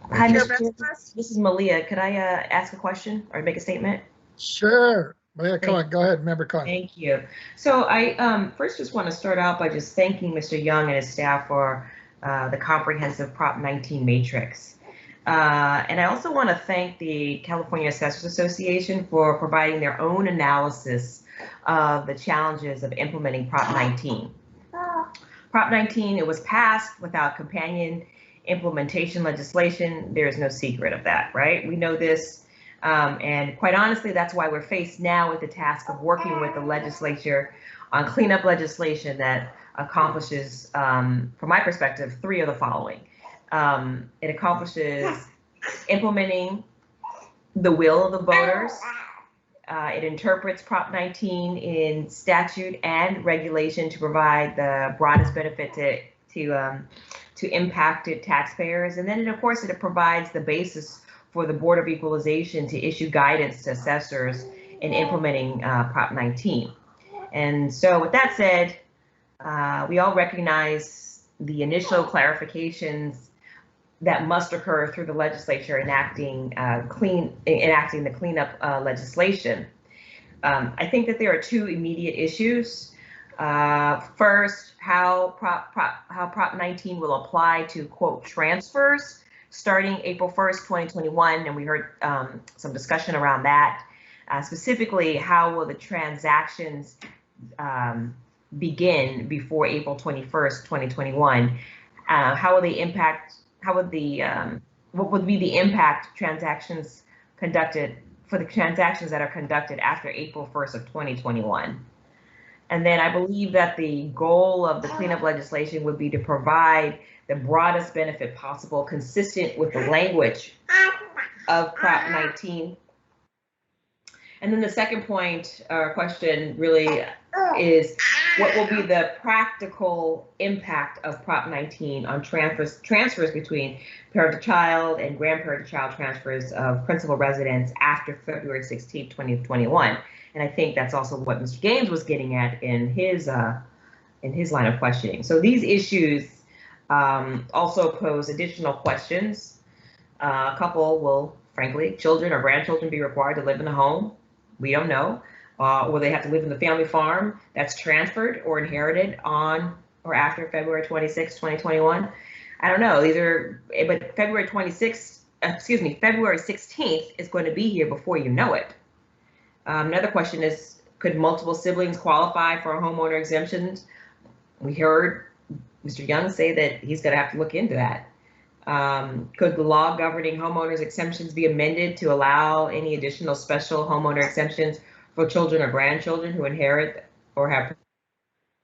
Hi, Mr. Chair. This is Malia. Could I ask a question or make a statement? Sure. Mayor Cohen, go ahead, Member Cohen. Thank you. So I first just want to start out by just thanking Mr. Young and his staff for the comprehensive Prop 19 matrix. And I also want to thank the California Assessors Association for providing their own analysis of the challenges of implementing Prop 19. Prop 19, it was passed without companion implementation legislation. There is no secret of that, right? We know this. And quite honestly, that's why we're faced now with the task of working with the legislature on cleanup legislation that accomplishes, from my perspective, three of the following. It accomplishes implementing the will of the voters. It interprets Prop 19 in statute and regulation to provide the broadest benefit to impacted taxpayers. And then, of course, it provides the basis for the Board of Equalization to issue guidance to assessors in implementing Prop 19. And so with that said, we all recognize the initial clarifications that must occur through the legislature enacting the cleanup legislation. I think that there are two immediate issues. First, how Prop 19 will apply to, quote, transfers starting April 1st, 2021, and we heard some discussion around that. Specifically, how will the transactions begin before April 21st, 2021? How will they impact? What would be the impact transactions conducted for the transactions that are conducted after April 1st of 2021? And then I believe that the goal of the cleanup legislation would be to provide the broadest benefit possible, consistent with the language of Prop 19. And then the second point or question really is, what will be the practical impact of Prop 19 on transfers between parent-to-child and grandparent-to-child transfers of principal residence after February 16, 2021? And I think that's also what Mr. Gaines was getting at in his line of questioning. So these issues also pose additional questions. A couple will, frankly, children or grandchildren be required to live in the home? We don't know. Will they have to live in the family farm that's transferred or inherited on or after February 26, 2021? I don't know. But February 16th is going to be here before you know it. Another question is, could multiple siblings qualify for a homeowner exemption? We heard Mr. Young say that he's going to have to look into that. Could the law governing homeowners exemptions be amended to allow any additional special homeowner exemptions for children or grandchildren who inherit or have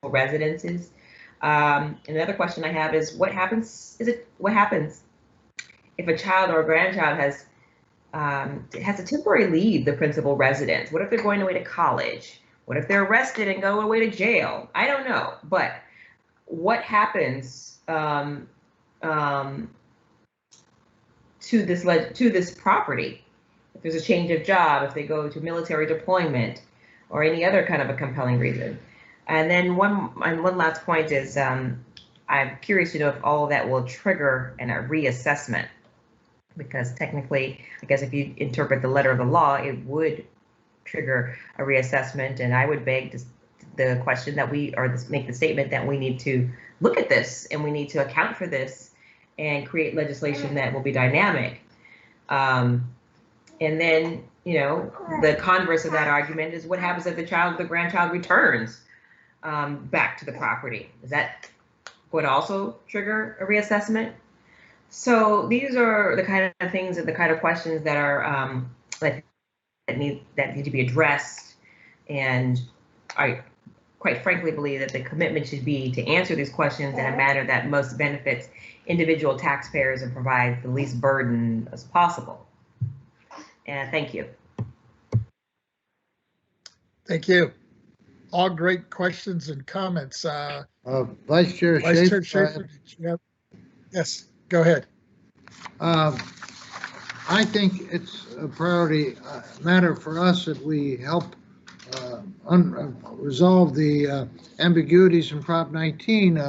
residences? Another question I have is, what happens if a child or a grandchild has to temporarily leave the principal residence? What if they're going away to college? What if they're arrested and go away to jail? I don't know, but what happens to this property if there's a change of job, if they go to military deployment, or any other kind of a compelling reason? And then one last point is, I'm curious to know if all of that will trigger a reassessment, because technically, I guess if you interpret the letter of the law, it would trigger a reassessment. And I would beg the question that make the statement that we need to look at this and we need to account for this and create legislation that will be dynamic. And then, the converse of that argument is, what happens if the child or the grandchild returns back to the property? Is that going to also trigger a reassessment? So these are the kind of things and the kind of questions that are that need to be addressed. And I quite frankly believe that the commitment should be to answer these questions in a manner that most benefits individual taxpayers and provides the least burden as possible. And thank you. Thank you. All great questions and comments. Vice Chair Schaefer, yes, go ahead. I think it's a priority matter for us that we help resolve the ambiguities in Prop 19.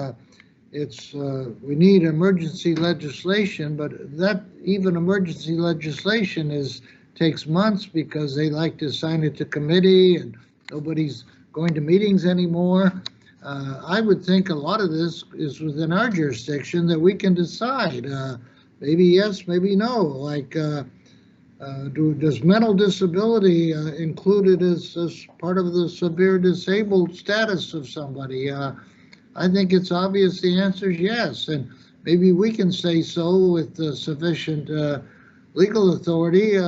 We need emergency legislation, but that even emergency legislation is takes months because they like to assign it to committee and nobody's going to meetings anymore. I would think a lot of this is within our jurisdiction that we can decide. Maybe yes, maybe no. Like, does mental disability included as part of the severe disabled status of somebody? I think it's obvious the answer is yes, and maybe we can say so with sufficient legal authority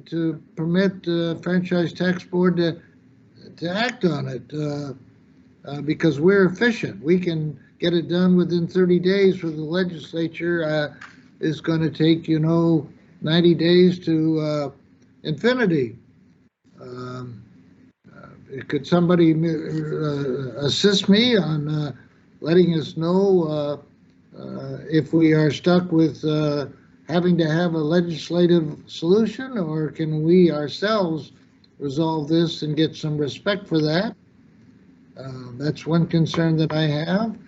to permit the Franchise Tax Board to act on it because we're efficient. We can get it done within 30 days. With the legislature is going to take, 90 days to infinity. Could somebody assist me on letting us know if we are stuck with having to have a legislative solution, or can we ourselves resolve this and get some respect for that? That's one concern that I have.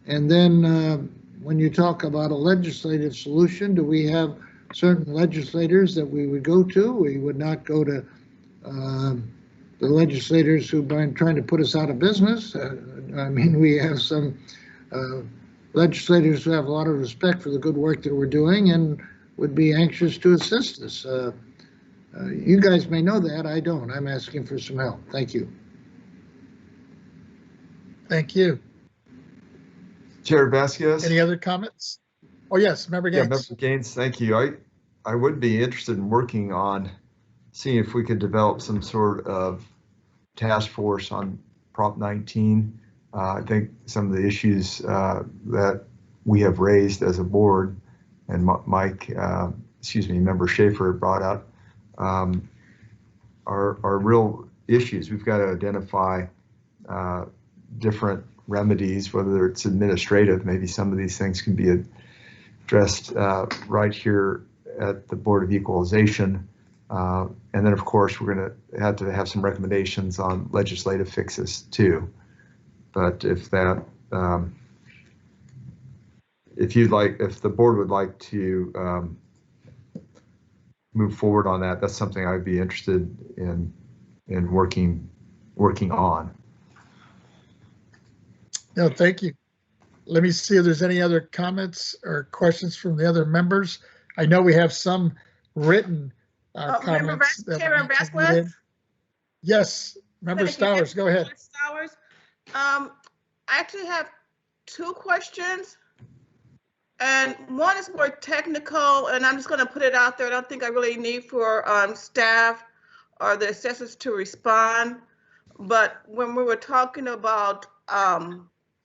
And then when you talk about a legislative solution, do we have certain legislators that we would go to? We would not go to the legislators who've been trying to put us out of business. We have some legislators who have a lot of respect for the good work that we're doing and would be anxious to assist us. You guys may know that, I don't. I'm asking for some help. Thank you. Thank you. Chair Vasquez? Any other comments? Oh, yes, Member Gaines. Yeah, Member Gaines, thank you. I would be interested in working on seeing if we could develop some sort of task force on Prop 19. I think some of the issues that we have raised as a board, and Member Schaefer brought up, are real issues. We've got to identify different remedies, whether it's administrative. Maybe some of these things can be addressed right here at the Board of Equalization. And then, of course, we're going to have some recommendations on legislative fixes too. But if that, if the board would like to move forward on that, that's something I'd be interested in working on. No, thank you. Let me see if there's any other comments or questions from the other members. I know we have some written comments. Chairman Vasquez? Yes, Member Stowers, go ahead. Stowers. I actually have two questions. And one is more technical, and I'm just going to put it out there. I don't think I really need for staff or the assessors to respond. But when we were talking about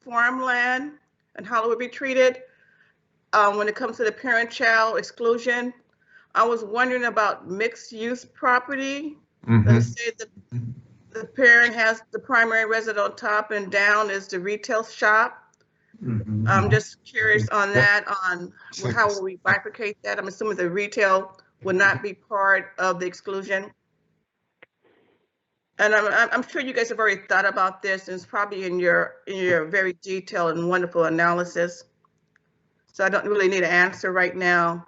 farmland and how it would be treated when it comes to the parent-child exclusion, I was wondering about mixed-use property. Mm-hmm. Let's say the parent has the primary residence on top and down is the retail shop. Mm-hmm. I'm just curious on that, on how will we bifurcate that? I'm assuming the retail would not be part of the exclusion. And I'm sure you guys have already thought about this, and it's probably in your very detailed and wonderful analysis. So I don't really need an answer right now.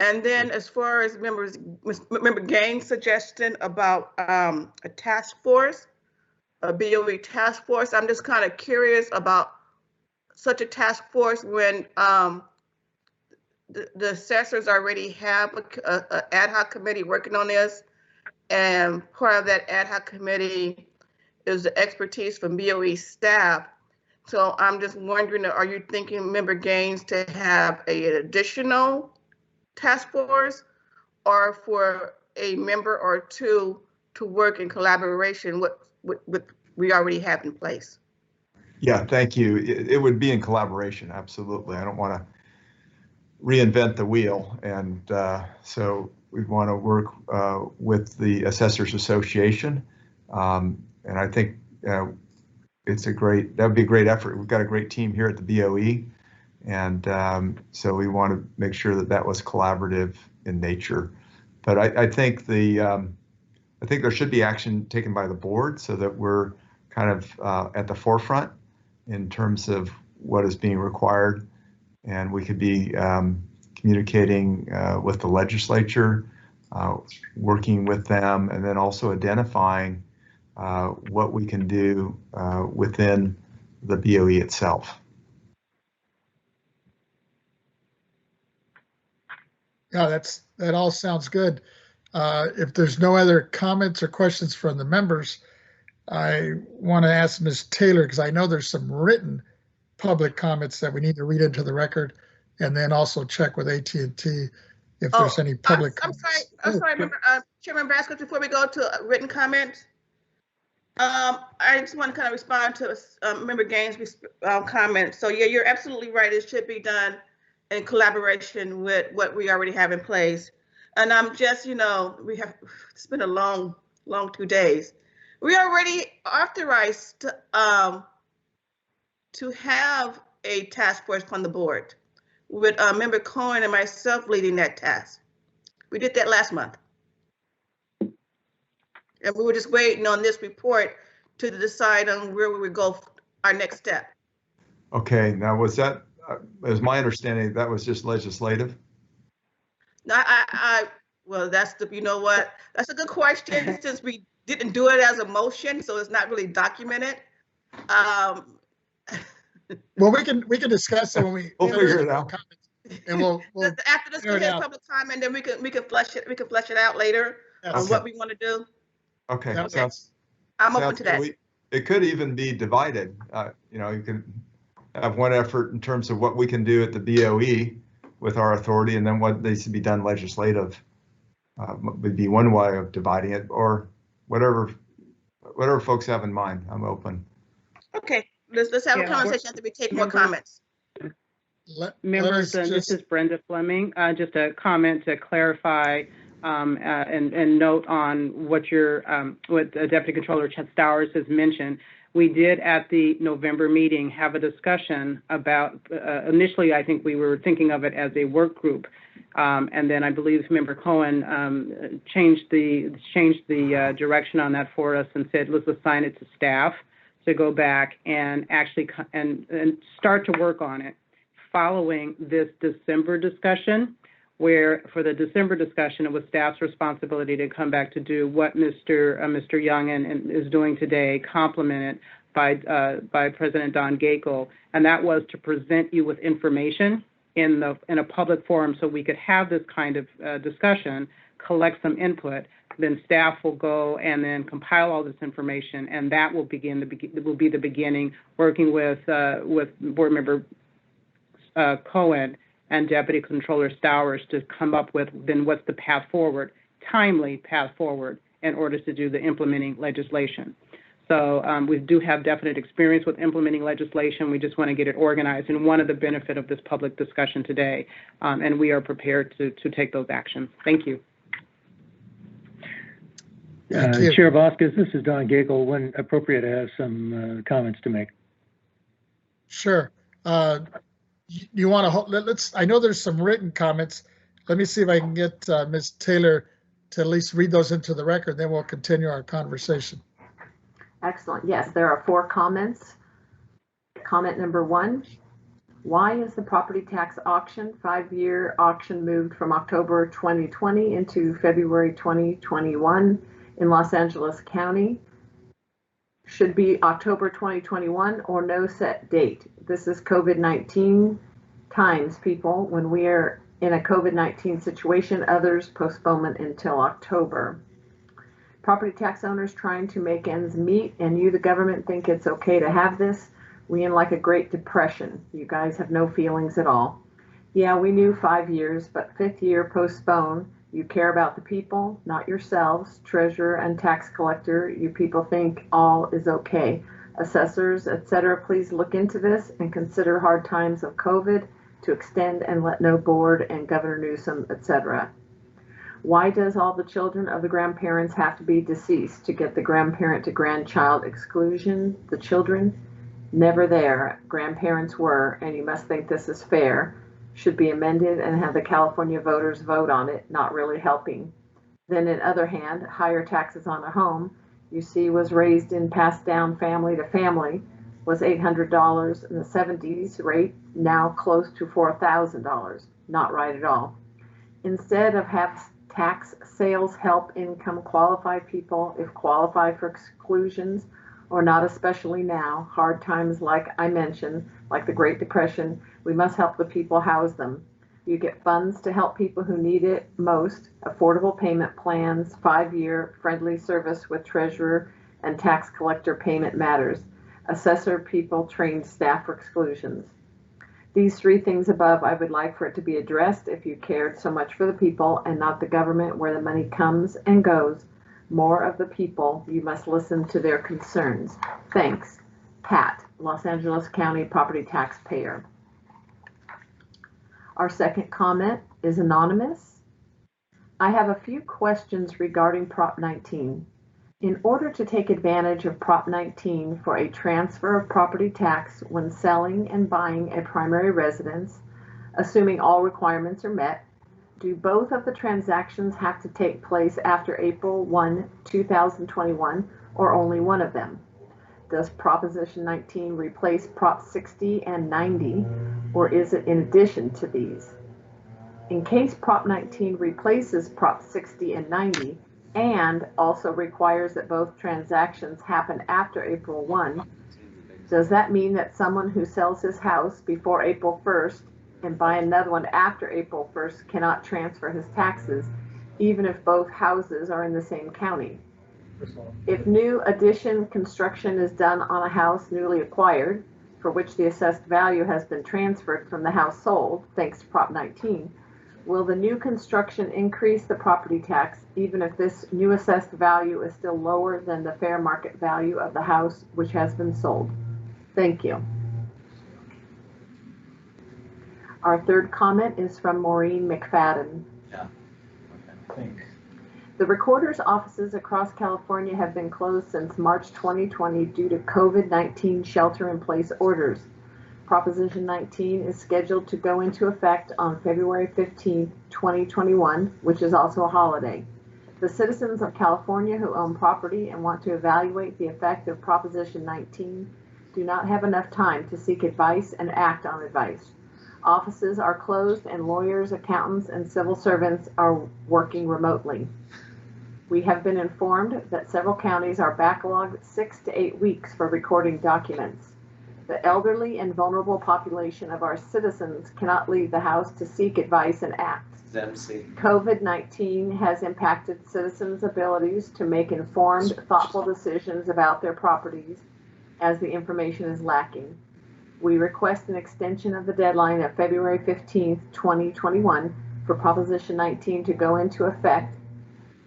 And then as far as Member Gaines' suggestion about a task force, a BOE task force, I'm just kind of curious about such a task force when the assessors already have an ad hoc committee working on this, and part of that ad hoc committee is the expertise from BOE staff. So I'm just wondering, are you thinking, Member Gaines, to have an additional task force, or for a member or two to work in collaboration with we already have in place? Yeah, thank you. It would be in collaboration, absolutely. I don't want to reinvent the wheel, and so we want to work with the Assessors Association, and I think that would be a great effort. We've got a great team here at the BOE, and so we want to make sure that was collaborative in nature. But I think there should be action taken by the board so that we're kind of at the forefront in terms of what is being required, and we could be communicating with the legislature working with them, and then also identifying what we can do within the BOE itself. Yeah, that all sounds good. If there's no other comments or questions from the members, I want to ask Ms. Taylor, because I know there's some written public comments that we need to read into the record, and then also check with AT&T if there's any public comments. I'm sorry, Chairman Vasquez, before we go to written comments, I just want to kind of respond to Member Gaines's comment. So yeah, you're absolutely right. It should be done in collaboration with what we already have in place. And I'm just, it's been a long 2 days. We already authorized to have a task force from the board with Member Cohen and myself leading that task. We did that last month. And we were just waiting on this report to decide on where we would go, our next step. Okay, now was that, as my understanding, that was just legislative? No, well, that's you know what? That's a good question since we didn't do it as a motion, so it's not really documented. Well, we can discuss it when we'll figure it out. And we'll after this, go ahead, public comment, then we can flesh it out later on what we want to do. Okay, I'm open to that. It could even be divided. You can have one effort in terms of what we can do at the BOE with our authority, and then what needs to be done legislative would be one way of dividing it, or whatever folks have in mind. I'm open. Okay, let's have a conversation after we take more comments. Members, this is Brenda Fleming. Just a comment to clarify and note on what Deputy Controller Stowers has mentioned. We did at the November meeting have a discussion about, initially I think we were thinking of it as a work group, and then I believe Member Cohen changed the direction on that for us and said, let's assign it to staff to go back and actually and start to work on it following this December discussion, where for the December discussion, it was staff's responsibility to come back to do what Mr. Young is doing today, complemented by President Don Gakel, and that was to present you with information in a public forum so we could have this kind of discussion, collect some input, then staff will go and then compile all this information, and that will be the beginning, working with Board Member Cohen and Deputy Controller Stowers to come up with then what's the path forward, timely path forward in order to do the implementing legislation. So we do have definite experience with implementing legislation. We just want to get it organized, and one of the benefit of this public discussion today, and we are prepared to take those actions. Thank you. Chair Vasquez, this is Don Gakel. When appropriate, I have some comments to make. Sure. You want to I know there's some written comments. Let me see if I can get Ms. Taylor to at least read those into the record. Then we'll continue our conversation. Excellent. Yes, there are 4 comments. Comment number 1. Why is the property tax auction 5-year auction moved from October 2020 into February 2021 in Los Angeles County? Should be October 2021 or no set date. This is COVID-19 times, people. When we are in a COVID-19 situation, others postponement until October. Property tax owners trying to make ends meet, and you, the government, think it's okay to have this. We in like a Great Depression. You guys have no feelings at all. Yeah, we knew 5 years, but 5th year postpone. You care about the people, not yourselves. Treasurer and tax collector, you people think all is okay. Assessors, etc., please look into this and consider hard times of COVID to extend and let no board and Governor Newsom, etc. Why does all the children of the grandparents have to be deceased to get the grandparent to grandchild exclusion? The children, never there. Grandparents were, and you must think this is fair. Should be amended and have the California voters vote on it, not really helping. Then in other hand, higher taxes on a home, you see, was raised and passed down family to family, was $800 in the 70s rate, now close to $4,000. Not right at all. Instead of tax sales help income qualify people if qualify for exclusions or not, especially now, hard times like I mentioned, like the Great Depression, we must help the people house them. You get funds to help people who need it most, affordable payment plans, 5-year friendly service with treasurer and tax collector payment matters, assessor people, trained staff for exclusions. These 3 things above, I would like for it to be addressed if you cared so much for the people and not the government where the money comes and goes. More of the people, you must listen to their concerns. Thanks. Pat, Los Angeles County property taxpayer. Our second comment is anonymous. I have a few questions regarding Prop 19. In order to take advantage of Prop 19 for a transfer of property tax when selling and buying a primary residence, assuming all requirements are met, do both of the transactions have to take place after April 1, 2021, or only one of them? Does Proposition 19 replace Prop 60 and 90, or is it in addition to these? In case Prop 19 replaces Prop 60 and 90, and also requires that both transactions happen after April 1, does that mean that someone who sells his house before April 1st and buy another one after April 1st cannot transfer his taxes, even if both houses are in the same county? If new addition construction is done on a house newly acquired, for which the assessed value has been transferred from the house sold, thanks to Prop 19, will the new construction increase the property tax even if this new assessed value is still lower than the fair market value of the house which has been sold? Thank you. Our third comment is from Maureen McFadden. Yeah. Okay, thanks. The recorder's offices across California have been closed since March 2020 due to COVID-19 shelter-in-place orders. Proposition 19 is scheduled to go into effect on February 15, 2021, which is also a holiday. The citizens of California who own property and want to evaluate the effect of Proposition 19 do not have enough time to seek advice and act on advice. Offices are closed and lawyers, accountants, and civil servants are working remotely. We have been informed that several counties are backlogged 6 to 8 weeks for recording documents. The elderly and vulnerable population of our citizens cannot leave the house to seek advice and act. COVID-19 has impacted citizens' abilities to make informed, thoughtful decisions about their properties as the information is lacking. We request an extension of the deadline of February 15th, 2021 for Proposition 19 to go into effect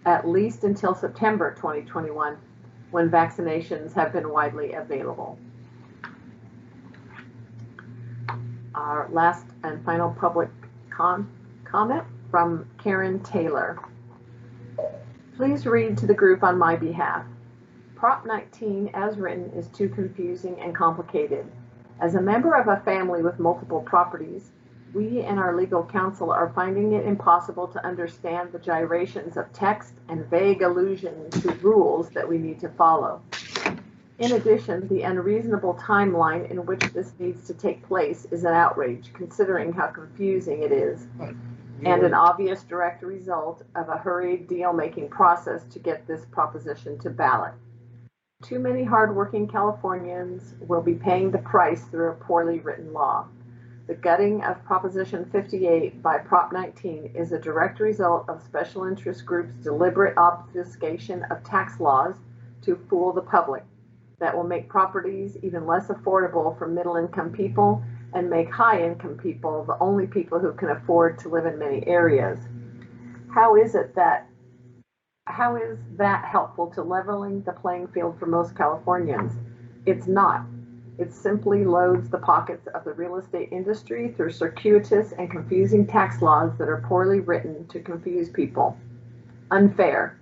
at least until September 2021, when vaccinations have been widely available. Our last and final public comment from Karen Taylor. Please read to the group on my behalf. Prop 19 as written is too confusing and complicated. As a member of a family with multiple properties, we and our legal counsel are finding it impossible to understand the gyrations of text and vague allusions to rules that we need to follow. In addition, the unreasonable timeline in which this needs to take place is an outrage, considering how confusing it is, and an obvious direct result of a hurried deal-making process to get this proposition to ballot. Too many hardworking Californians will be paying the price through a poorly written law. The gutting of Proposition 58 by Prop 19 is a direct result of special interest groups' deliberate obfuscation of tax laws to fool the public. That will make properties even less affordable for middle-income people and make high-income people the only people who can afford to live in many areas. How is that helpful to leveling the playing field for most Californians? It's not. It simply loads the pockets of the real estate industry through circuitous and confusing tax laws that are poorly written to confuse people. Unfair.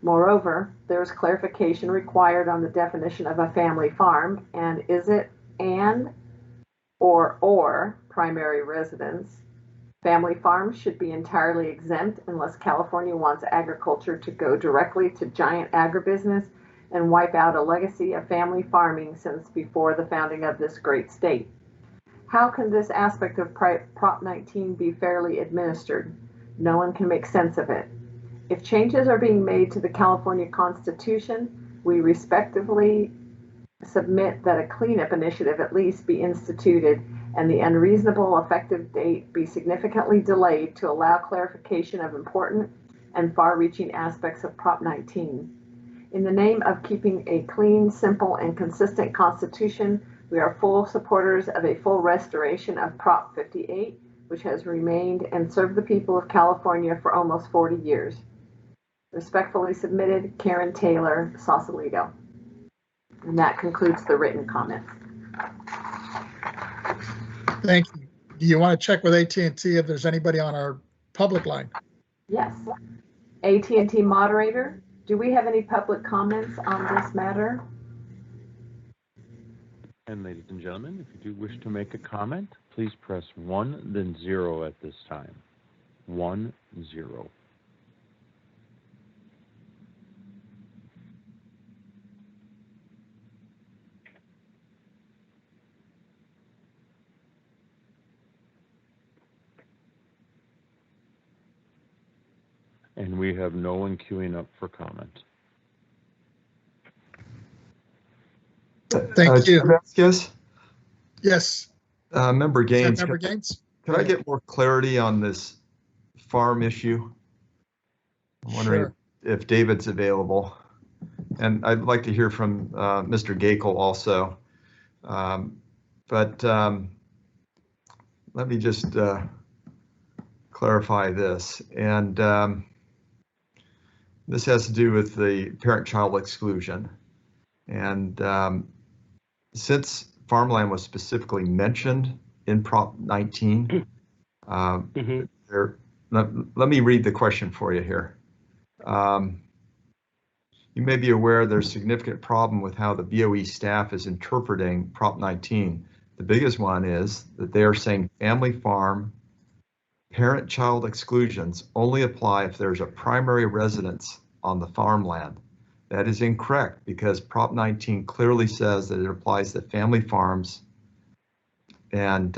Moreover, there is clarification required on the definition of a family farm, and is it an or primary residence? Family farms should be entirely exempt unless California wants agriculture to go directly to giant agribusiness and wipe out a legacy of family farming since before the founding of this great state. How can this aspect of Prop 19 be fairly administered? No one can make sense of it. If changes are being made to the California Constitution, we respectively submit that a cleanup initiative at least be instituted and the unreasonable effective date be significantly delayed to allow clarification of important and far-reaching aspects of Prop 19. In the name of keeping a clean, simple, and consistent Constitution, we are full supporters of a full restoration of Prop 58, which has remained and served the people of California for almost 40 years. Respectfully submitted, Karen Taylor, Sausalito. And that concludes the written comments. Thank you. Do you want to check with AT&T if there's anybody on our public line? Yes. AT&T moderator, do we have any public comments on this matter? And ladies and gentlemen, if you do wish to make a comment, please press 1, then 0 at this time. 1, 0. And we have no one queuing up for comment. Thank you. Vasquez? Yes. Member Gaines. Member Gaines? Can I get more clarity on this farm issue? I'm wondering if David's available. And I'd like to hear from Mr. Gakel also. But let me just clarify this. And this has to do with the parent-child exclusion. And since farmland was specifically mentioned in Prop 19, let me read the question for you here. You may be aware there's a significant problem with how the BOE staff is interpreting Prop 19. The biggest one is that they are saying family farm parent-child exclusions only apply if there's a primary residence on the farmland. That is incorrect because Prop 19 clearly says that it applies to family farms, and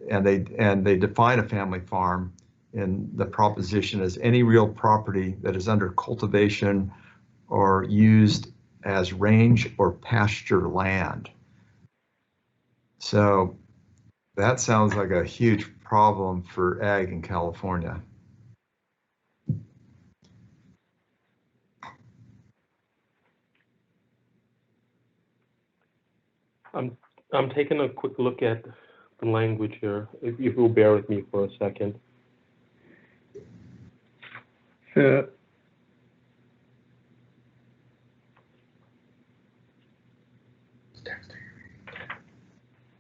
they define a family farm in the proposition as any real property that is under cultivation or used as range or pasture land. So that sounds like a huge problem for ag in California. I'm taking a quick look at the language here, if you will bear with me for a second.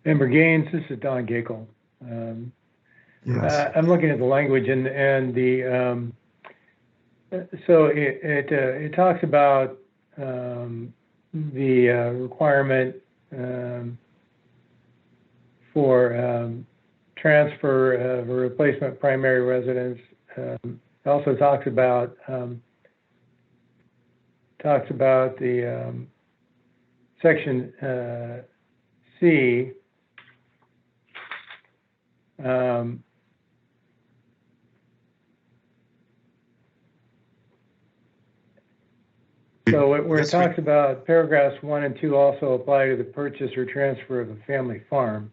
Member Gaines, this is Don Gakel. Yes. I'm looking at the language and the so it talks about the requirement for transfer of a replacement primary residence. It also talks about the section C. So where it talks about paragraphs 1 and 2 also apply to the purchase or transfer of a family farm.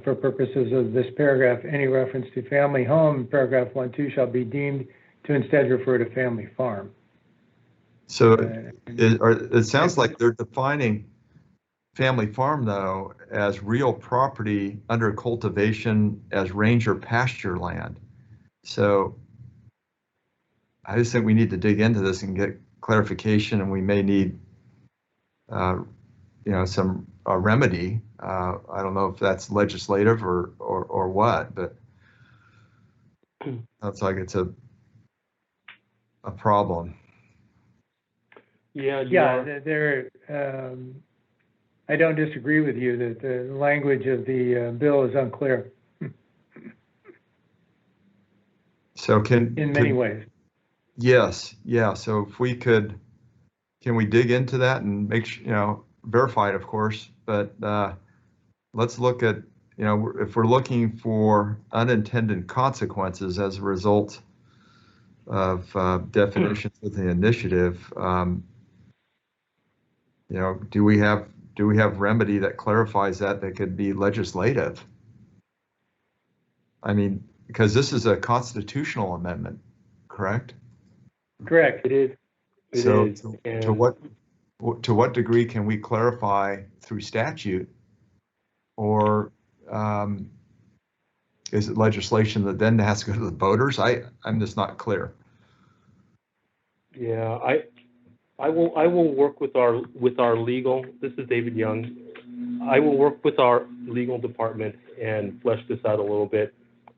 For purposes of this paragraph, any reference to family home in paragraph 1-2 shall be deemed to instead refer to family farm. So it sounds like they're defining family farm, though, as real property under cultivation as range or pasture land. So I just think we need to dig into this and get clarification, and we may need, some remedy. I don't know if that's legislative or what, but sounds like it's a problem. Yeah, there. I don't disagree with you that the language of the bill is unclear. So in many ways. Yes, yeah. So if we could, can we dig into that and make sure, verify it, of course, but let's look at, if we're looking for unintended consequences as a result definitions with the initiative. You know, do we have remedy that clarifies that could be legislative? I mean, because this is a constitutional amendment, correct? Correct. It is. It So is. to what degree can we clarify through statute, or is it legislation that then has to go to the voters? I'm just not clear. Yeah, I will work with our legal. This is David Young. I will work with our legal department and flesh this out a little bit.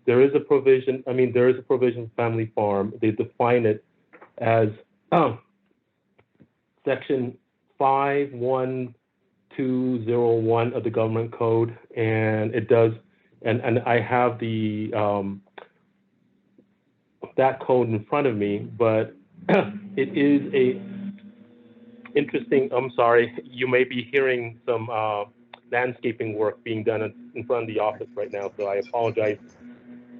There is a provision. I mean, there is a provision family farm. They define it as section 51201 of the government code, and it does. And I have the that code in front of me, but it is a interesting. I'm sorry, you may be hearing some landscaping work being done in front of the office right now, so I apologize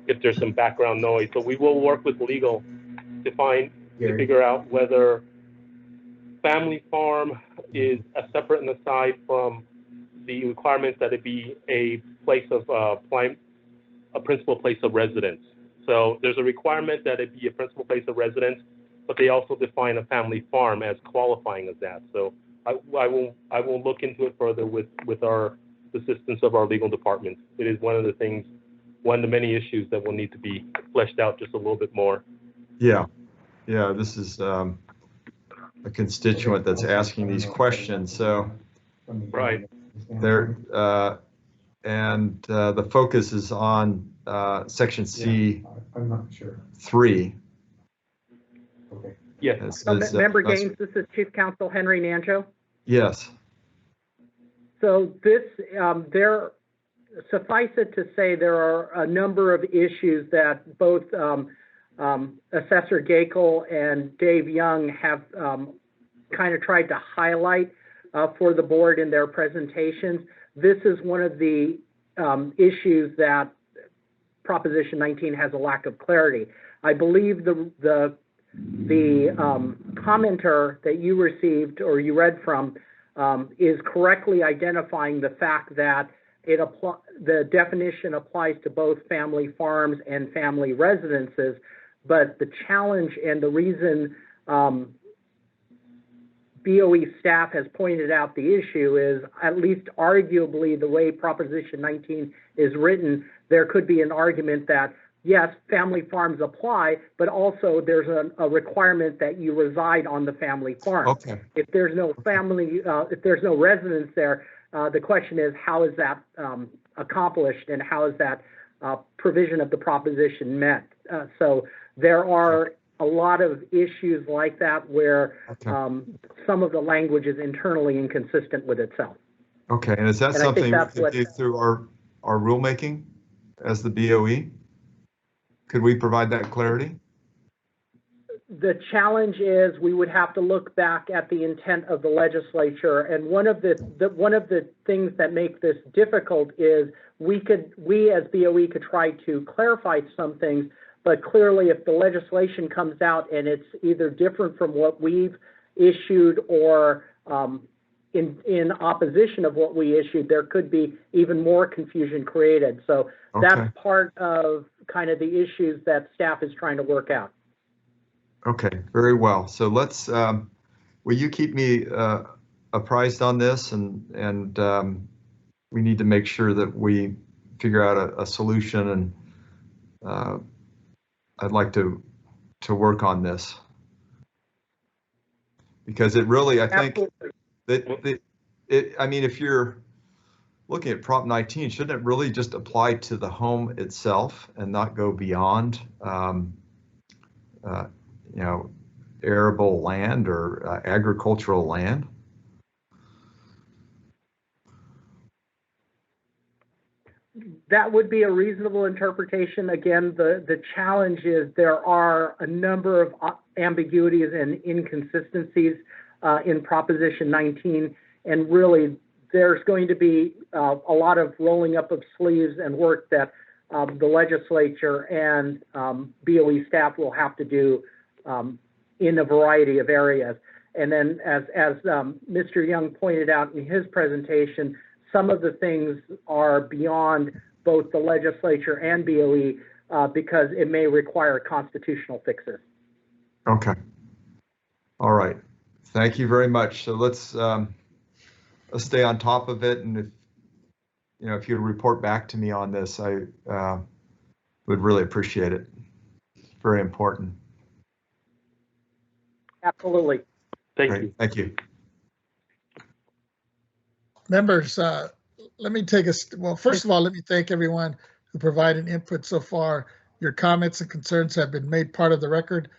if there's some background noise. So we will work with legal to figure out whether family farm is a separate and aside from the requirements that it be a place of a principal place of residence. So there's a requirement that it be a principal place of residence, but they also define a family farm as qualifying as that. So I will look into it further with the assistance of our legal department. It is one of the many issues that will need to be fleshed out just a little bit more. Yeah, this is a constituent that's asking these questions. So right there, and the focus is on section C. I'm not sure. 3. Okay. Yes. Member Gaines, this is Chief Counsel Henry Nanjo. Yes. So this, suffice it to say, there are a number of issues that both Assessor Gakel and Dave Young have kind of tried to highlight for the board in their presentations. This is one of the issues that Proposition 19 has a lack of clarity. I believe the commenter that you received or you read from is correctly identifying the fact that the definition applies to both family farms and family residences, but the challenge and the reason BOE staff has pointed out the issue is, at least arguably, the way Proposition 19 is written, there could be an argument that, yes, family farms apply, but also there's a requirement that you reside on the family farm. Okay. If there's no family, if there's no residence there, the question is, how is that accomplished, and how is that provision of the proposition met? So there are a lot of issues like that where some of the language is internally inconsistent with itself. Okay, and is that something we can do through our rulemaking as the BOE? Could we provide that clarity? The challenge is we would have to look back at the intent of the legislature, and one of the things that make this difficult is we as BOE could try to clarify some things, but clearly if the legislation comes out and it's either different from what we've issued or in opposition of what we issued, there could be even more confusion created. So that's part of kind of the issues that staff is trying to work out. Okay, very well. So let's, will you keep me apprised on this, and we need to make sure that we figure out a solution, and I'd like to work on this, because it really, I think that I mean, if you're looking at Prop 19, shouldn't it really just apply to the home itself and not go beyond, you know, arable land or agricultural land? That would be a reasonable interpretation. Again, the challenge is there are a number of ambiguities and inconsistencies in Proposition 19, and really there's going to be a lot of rolling up of sleeves and work that the legislature and BOE staff will have to do in a variety of areas. And then as Mr. Young pointed out in his presentation, some of the things are beyond both the legislature and BOE because it may require constitutional fixes. Okay. All right. Thank you very much. So let's stay on top of it. And if you report back to me on this, I would really appreciate it. It's very important. Absolutely. Thank you. Thank you. Members, let me take well, first of all, let me thank everyone who provided input so far. Your comments and concerns have been made part of the record,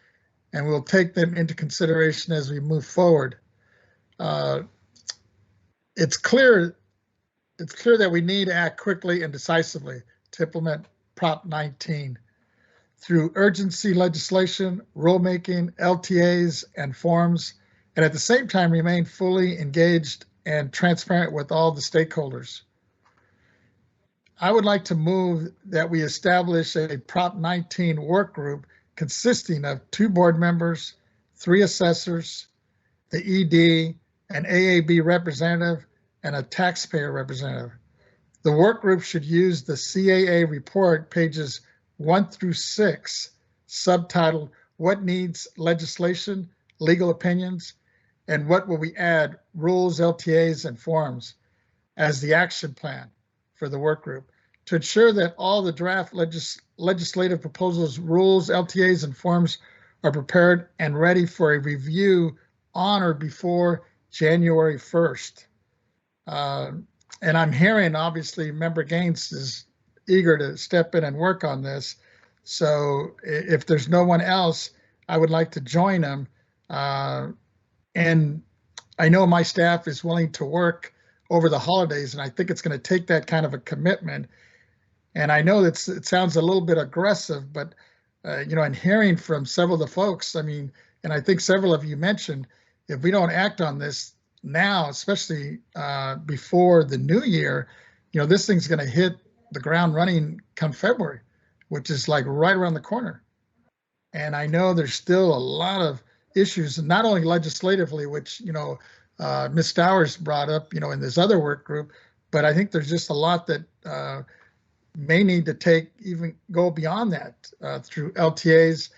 and we'll take them into consideration as we move forward. It's clear that we need to act quickly and decisively to implement Prop 19 through urgency legislation, rulemaking, LTAs, and forms, and at the same time remain fully engaged and transparent with all the stakeholders. I would like to move that we establish a Prop 19 work group consisting of 2 board members, 3 assessors, the ED, an AAB representative, and a taxpayer representative. The work group should use the CAA report, pages 1 through 6, subtitled, What Needs Legislation, Legal Opinions, and What Will We Add, Rules, LTAs, and Forms, as the action plan for the work group, to ensure that all the draft legislative proposals, rules, LTAs, and forms are prepared and ready for a review on or before January 1st. And I'm hearing, obviously, Member Gaines is eager to step in and work on this. So if there's no one else, I would like to join him. And I know my staff is willing to work over the holidays, and I think it's going to take that kind of a commitment. And I know it sounds a little bit aggressive, but and hearing from several of the folks, I mean, and I think several of you mentioned, if we don't act on this now, especially before the new year, this thing's going to hit the ground running come February, which is like right around the corner. And I know there's still a lot of issues, not only legislatively, which, Ms. Stowers brought up, in this other work group, but I think there's just a lot that may need to go beyond that through LTAs.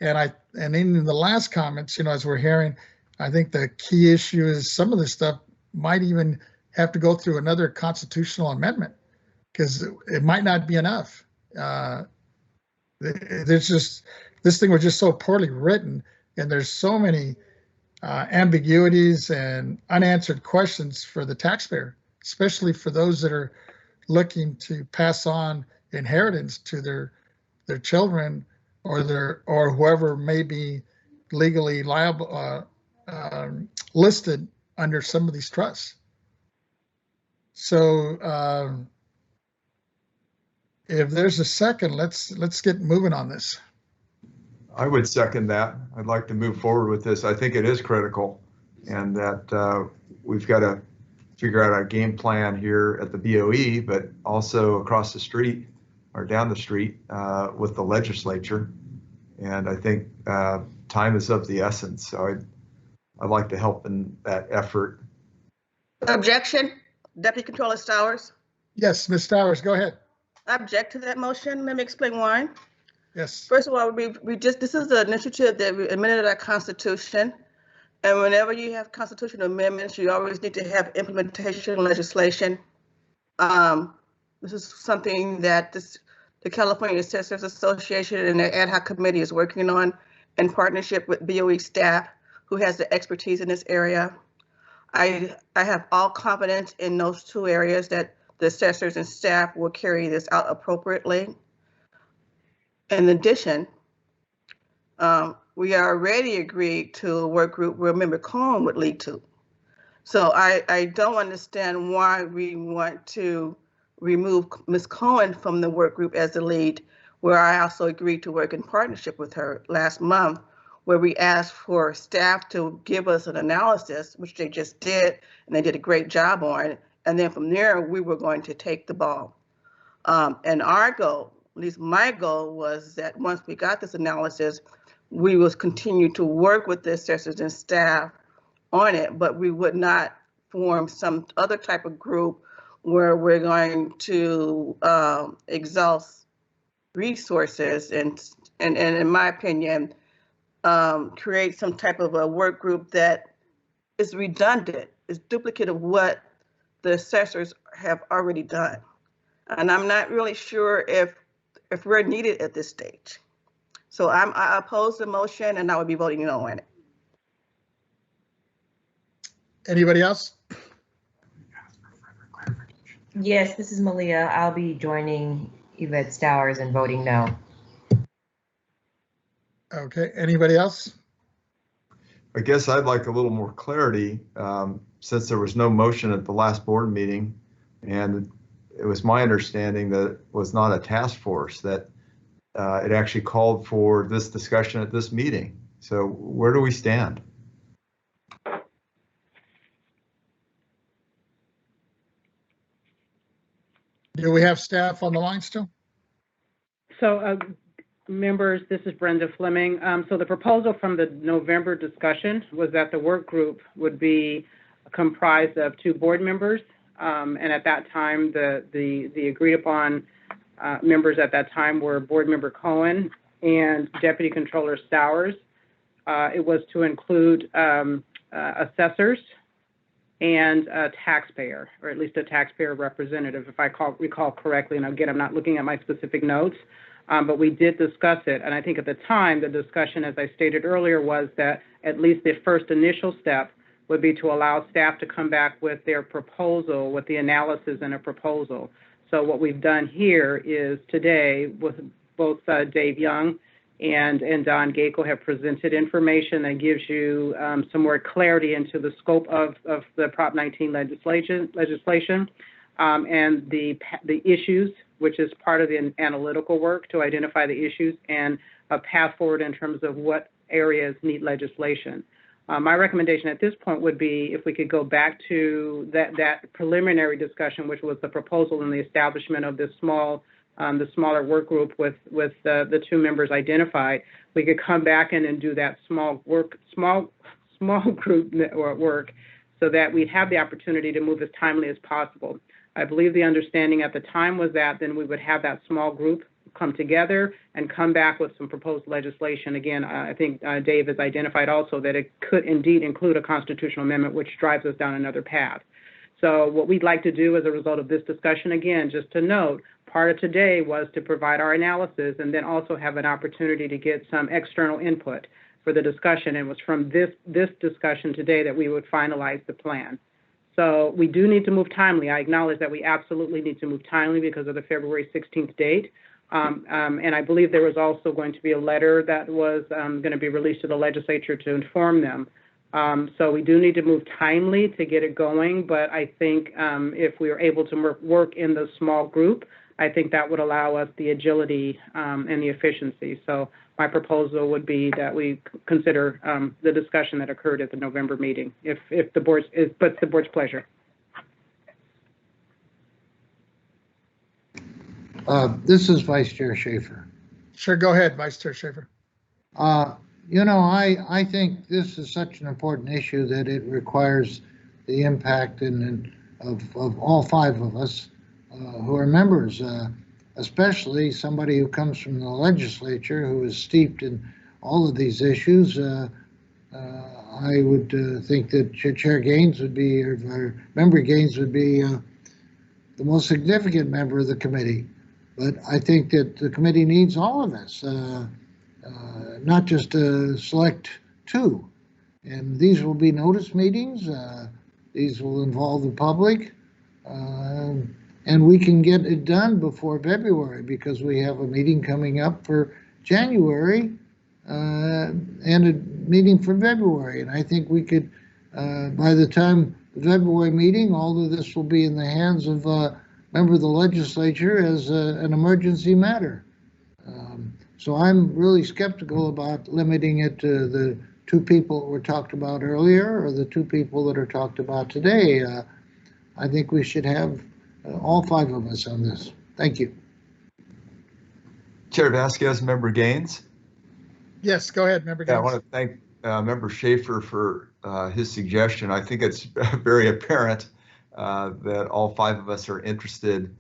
And in the last comments, as we're hearing, I think the key issue is some of this stuff might even have to go through another constitutional amendment because it might not be enough. This thing was just so poorly written, and there's so many ambiguities and unanswered questions for the taxpayer, especially for those that are looking to pass on inheritance to their children or whoever may be legally liable, listed under some of these trusts. So if there's a second, let's get moving on this. I would second that. I'd like to move forward with this. I think it is critical, and that we've got to figure out our game plan here at the BOE, but also across the street or down the street with the legislature. And I think time is of the essence. So I'd like to help in that effort. Objection, Deputy Controller Stowers. Yes, Ms. Stowers, go ahead. I object to that motion. Let me explain why. Yes. First of all, this is an initiative that we amended our Constitution. And whenever you have constitutional amendments, you always need to have implementation legislation. This is something that the California Assessors Association and the ad hoc committee is working on in partnership with BOE staff who has the expertise in this area. I have all confidence in those 2 areas that the assessors and staff will carry this out appropriately. In addition, we already agreed to a work group where Member Cohen would lead to. So I don't understand why we want to remove Ms. Cohen from the work group as the lead, where I also agreed to work in partnership with her last month, where we asked for staff to give us an analysis, which they just did, and they did a great job on. And then from there, we were going to take the ball. And our goal, at least my goal, was that once we got this analysis, we will continue to work with the assessors and staff on it, but we would not form some other type of group where we're going to exhaust resources and in my opinion, create some type of a work group that is redundant, is duplicate of what the assessors have already done. And I'm not really sure if we're needed at this stage. So I oppose the motion and I would be voting no on it. Anybody else? Yes, this is Malia. I'll be joining Yvette Stowers and voting no. Okay, anybody else? I guess I'd like a little more clarity, since there was no motion at the last board meeting, and it was my understanding that it was not a task force, that it actually called for this discussion at this meeting. So where do we stand? Do we have staff on the line still? So, members, this is Brenda Fleming. So the proposal from the November discussion was that the work group would be comprised of 2 board members. And at that time, the agreed upon members at that time were Board Member Cohen and Deputy Controller Stowers. It was to include assessors and a taxpayer, or at least a taxpayer representative, if I recall correctly. And again, I'm not looking at my specific notes, but we did discuss it. And I think at the time, the discussion, as I stated earlier, was that at least the first initial step would be to allow staff to come back with their proposal, with the analysis and a proposal. So what we've done here is today, with both Dave Young and Don Gakel have presented information that gives you some more clarity into the scope of the Prop 19 legislation and the issues, which is part of the analytical work to identify the issues and a path forward in terms of what areas need legislation. My recommendation at this point would be if we could go back to that preliminary discussion, which was the proposal and the establishment of this the smaller work group with the 2 members identified. We could come back in and do that small group work so that we'd have the opportunity to move as timely as possible. I believe the understanding at the time was that then we would have that small group come together and come back with some proposed legislation. Again, I think Dave has identified also that it could indeed include a constitutional amendment, which drives us down another path. So what we'd like to do as a result of this discussion, again, just to note, part of today was to provide our analysis and then also have an opportunity to get some external input for the discussion. And it was from this discussion today that we would finalize the plan. So we do need to move timely. I acknowledge that we absolutely need to move timely because of the February 16th date. And I believe there was also going to be a letter that was going to be released to the legislature to inform them. So we do need to move timely to get it going, but I think if we are able to work in the small group, I think that would allow us the agility and the efficiency. So my proposal would be that we consider the discussion that occurred at the November meeting, if the board's, but the board's pleasure. This is Vice Chair Schaefer. Sure, go ahead, Vice Chair Schaefer. You know, I think this is such an important issue that it requires the impact of all 5 of us who are members, especially somebody who comes from the legislature who is steeped in all of these issues. I would think that Chair Gaines would be, or Member Gaines would be the most significant member of the committee. But I think that the committee needs all of us. Not just a select 2. And these will be notice meetings. These will involve the public. And we can get it done before February because we have a meeting coming up for January and a meeting for February. And I think we could, by the time the February meeting, all of this will be in the hands of a member of the legislature as an emergency matter. So I'm really skeptical about limiting it to the 2 people that were talked about earlier or the 2 people that are talked about today. I think we should have all 5 of us on this. Thank you. Chair Vasquez, Member Gaines. Yes, go ahead, Member Yeah, I Gaines. want to thank Member Schaefer for his suggestion. I think it's very apparent that all 5 of us are interested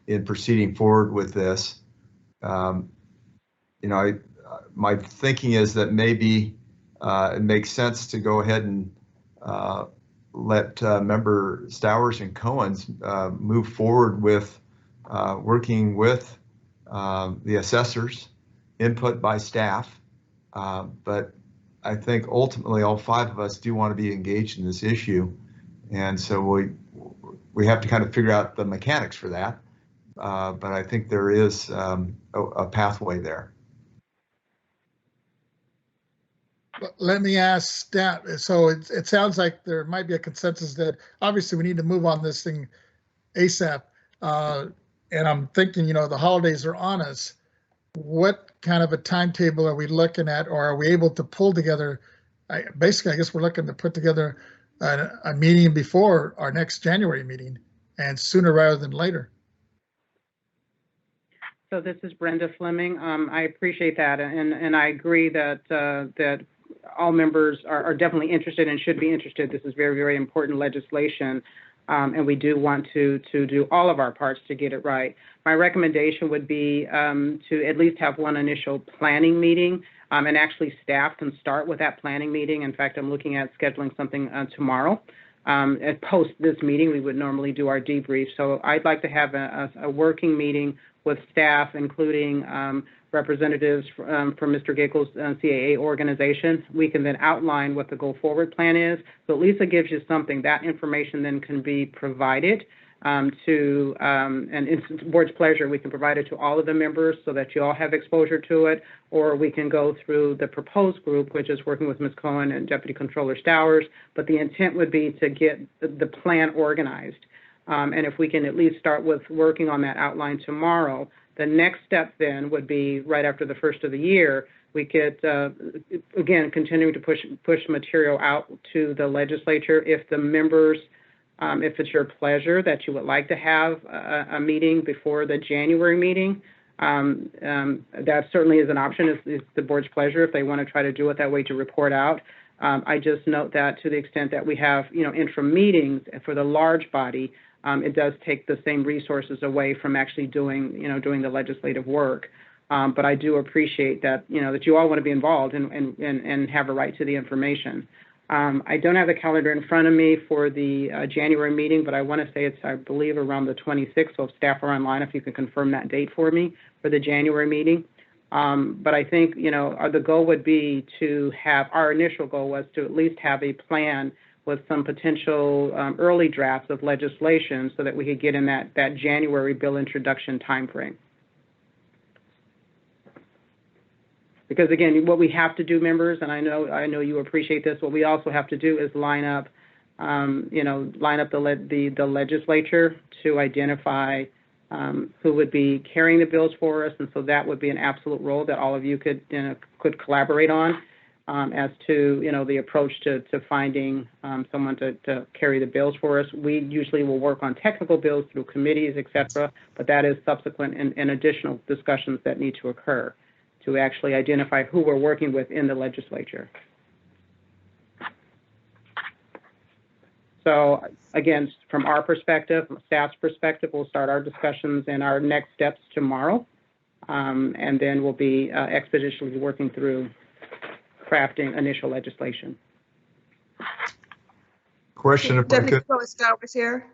in proceeding forward with this. You know, my thinking is that maybe it makes sense to go ahead and let Member Stowers and Cohen's move forward with working with the assessors, input by staff. But I think ultimately all 5 of us do want to be engaged in this issue. And so we have to kind of figure out the mechanics for that. But I think there is a pathway there. Let me ask staff. So it sounds like there might be a consensus that obviously we need to move on this thing ASAP. And I'm thinking, you know, the holidays are on us. What kind of a timetable are we looking at, or are we able to pull together? Basically, I guess we're looking to put together a meeting before our next January meeting, and sooner rather than later. So this is Brenda Fleming. I appreciate that, and I agree that that all members are definitely interested and should be interested. This is very, very important legislation, and we do want to do all of our parts to get it right. My recommendation would be to at least have one initial planning meeting, and actually staff can start with that planning meeting. In fact, I'm looking at scheduling something tomorrow. At post this meeting, we would normally do our debrief. So I'd like to have a working meeting with staff, including representatives from Mr. Giggles' CAA organization. We can then outline what the go-forward plan is. So at least it gives you something. That information then can be provided and it's the board's pleasure. We can provide it to all of the members so that you all have exposure to it, or we can go through the proposed group, which is working with Ms. Cohen and Deputy Controller Stowers. But the intent would be to get the plan organized. And if we can at least start with working on that outline tomorrow, the next step then would be right after the first of the year, we could, again, continue to push material out to the legislature. If the members, if it's your pleasure that you would like to have a meeting before the January meeting, that certainly is an option. It's the board's pleasure if they want to try to do it that way to report out. I just note that to the extent that we have, you know, interim meetings for the large body, it does take the same resources away from actually doing, you know, doing the legislative work. But I do appreciate that, you know, that you all want to be involved and have a right to the information. I don't have the calendar in front of me for the January meeting, but I want to say it's, I believe, around the 26th. So if staff are online, if you can confirm that date for me for the January meeting. But I think, you know, the goal would be to have, our initial goal was to at least have a plan with some potential early drafts of legislation so that we could get in that January bill introduction timeframe. Because again, what we have to do, members, and I know you appreciate this, what we also have to do is line up, line up the legislature to identify who would be carrying the bills for us, and so that would be an absolute role that all of you could collaborate on as to, you know, the approach to finding someone to carry the bills for us. We usually will work on technical bills through committees, et cetera, but that is subsequent and additional discussions that need to occur to actually identify who we're working with in the legislature. So again, from our perspective, from staff's perspective, we'll start our discussions and our next steps tomorrow, and then we'll be expeditiously working through crafting initial legislation. Question, if I Deputy could. Controller Stowers here.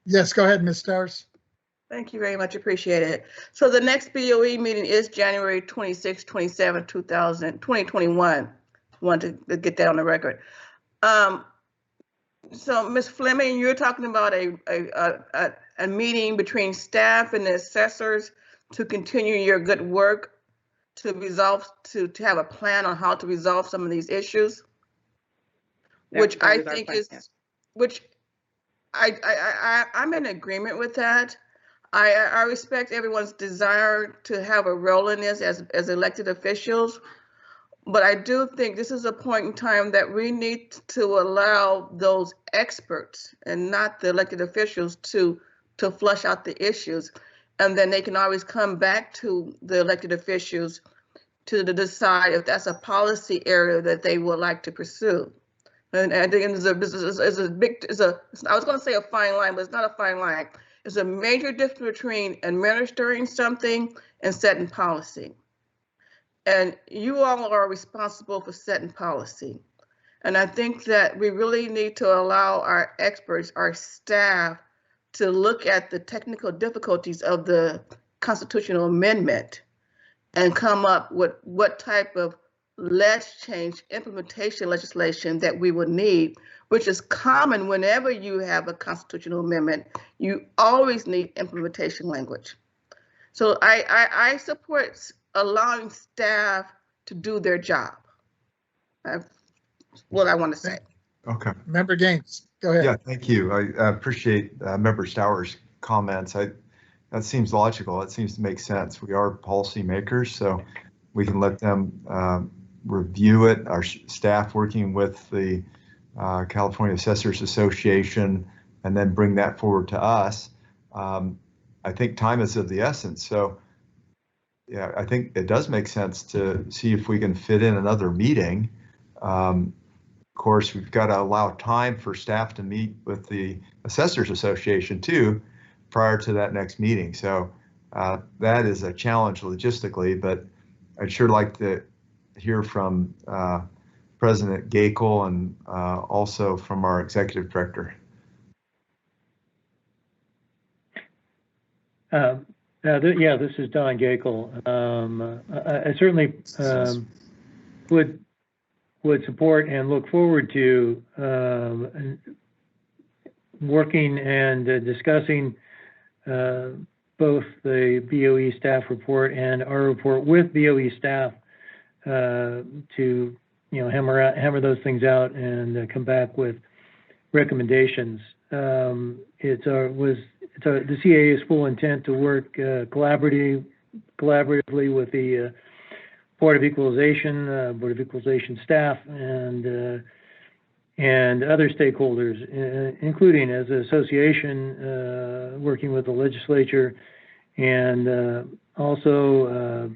Yes, go ahead, Ms. Stowers. Thank you very much. Appreciate it. So the next BOE meeting is January 26, 27, 2021. Want to get that on the record. So Ms. Fleming, you're talking about a meeting between staff and the assessors to continue your good work to resolve, to have a plan on how to resolve some of these issues, which I think is, which I'm in agreement with that. I respect everyone's desire to have a role in this as elected officials, but I do think this is a point in time that we need to allow those experts and not the elected officials to flush out the issues. And then they can always come back to the elected officials to decide if that's a policy area that they would like to pursue. And I think it's a big, I was going to say a fine line, but it's not a fine line. It's a major difference between administering something and setting policy. And you all are responsible for setting policy. And I think that we really need to allow our experts, our staff, to look at the technical difficulties of the constitutional amendment and come up with what type of less change implementation legislation that we would need, which is common whenever you have a constitutional amendment. You always need implementation language. So I support allowing staff to do their job. That's what I want to say. Okay. Member Gaines, go ahead. Yeah, thank you. I appreciate Member Stowers' comments. That seems logical. It seems to make sense. We are policymakers, so we can let them review it. Our staff working with the California Assessors Association, and then bring that forward to us. I think time is of the essence. So yeah, I think it does make sense to see if we can fit in another meeting. Of course, we've got to allow time for staff to meet with the Assessors Association too, prior to that next meeting. So that is a challenge logistically, but I'd sure like to hear from President Gakel and also from our executive director. Yeah, this is Don Gakel. I certainly would support and look forward to working and discussing both the BOE staff report and our report with BOE staff to hammer those things out and come back with recommendations. The CAA's full intent to work collaboratively with the Board of Equalization staff and other stakeholders, including as an association working with the legislature, and also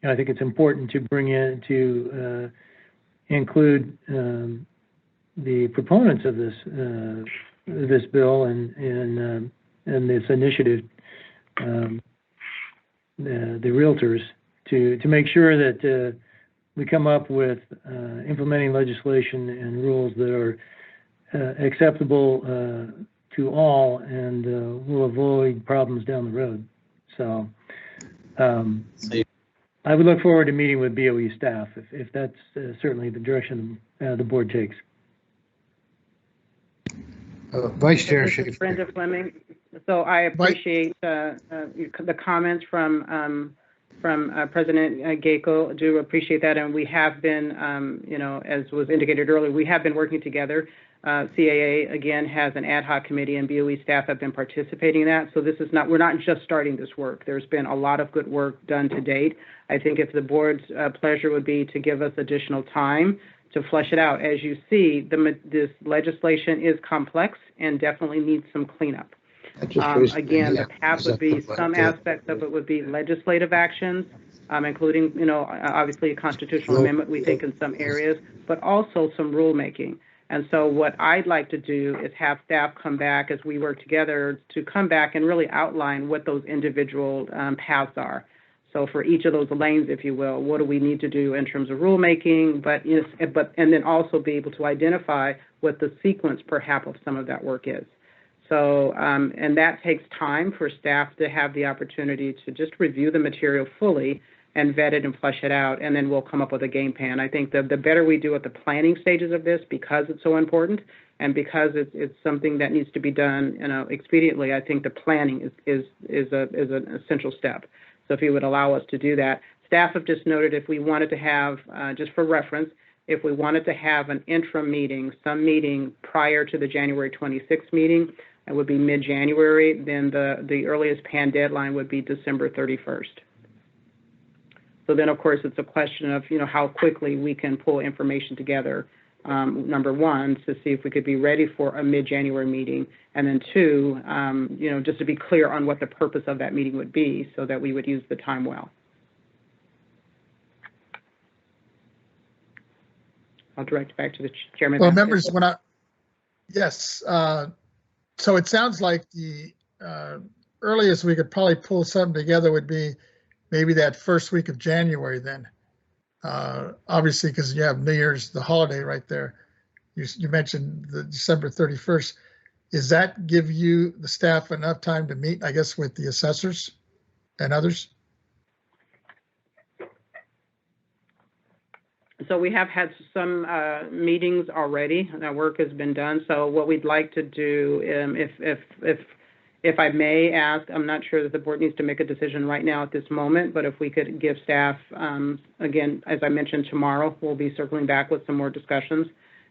I think it's important to bring in to include the proponents of this bill and this initiative, the realtors, to make sure that we come up with implementing legislation and rules that are acceptable to all and will avoid problems down the road. So I would look forward to meeting with BOE staff if that's certainly the direction the board takes. Vice Chair This is Brenda Fleming. So I appreciate the comments from President Gakel. Do appreciate that, and we have been, as was indicated earlier, we have been working together. CAA again has an ad hoc committee, and BOE staff have been participating in that. So this is not, we're not just starting this work. There's been a lot of good work done to date. I think if the board's pleasure would be to give us additional time to flesh it out. As you see, this legislation is complex and definitely needs some cleanup. Again, the path would be, some aspects of it would be legislative actions, including, obviously a constitutional amendment, we think, in some areas, but also some rulemaking. And so what I'd like to do is have staff come back as we work together to come back and really outline what those individual paths are. So for each of those lanes, if you will, what do we need to do in terms of rulemaking, and then also be able to identify what the sequence perhaps of some of that work is. So, and that takes time for staff to have the opportunity to just review the material fully and vet it and flesh it out, and then we'll come up with a game plan. I think the better we do at the planning stages of this, because it's so important and because it's something that needs to be done, expediently, I think the planning is an essential step. So if you would allow us to do that. Staff have just noted if we wanted to have, just for reference, if we wanted to have an interim meeting, some meeting prior to the January 26th meeting, it would be mid-January, then the earliest PAN deadline would be December 31st. So then, of course, it's a question of, how quickly we can pull information together, number one, to see if we could be ready for a mid-January meeting, and then two, just to be clear on what the purpose of that meeting would be so that we would use the time well. I'll direct it back to the Chairman. Well, Vasquez. members, yes, so it sounds like the earliest we could probably pull something together would be maybe that first week of January then. Obviously, because you have New Year's, the holiday right there. You mentioned the December 31st. Does that give you, the staff, enough time to meet, I guess, with the assessors and others? So we have had some meetings already, and our work has been done. So what we'd like to do, if I may ask, I'm not sure that the board needs to make a decision right now at this moment, but if we could give staff, again, as I mentioned, tomorrow, we'll be circling back with some more discussions,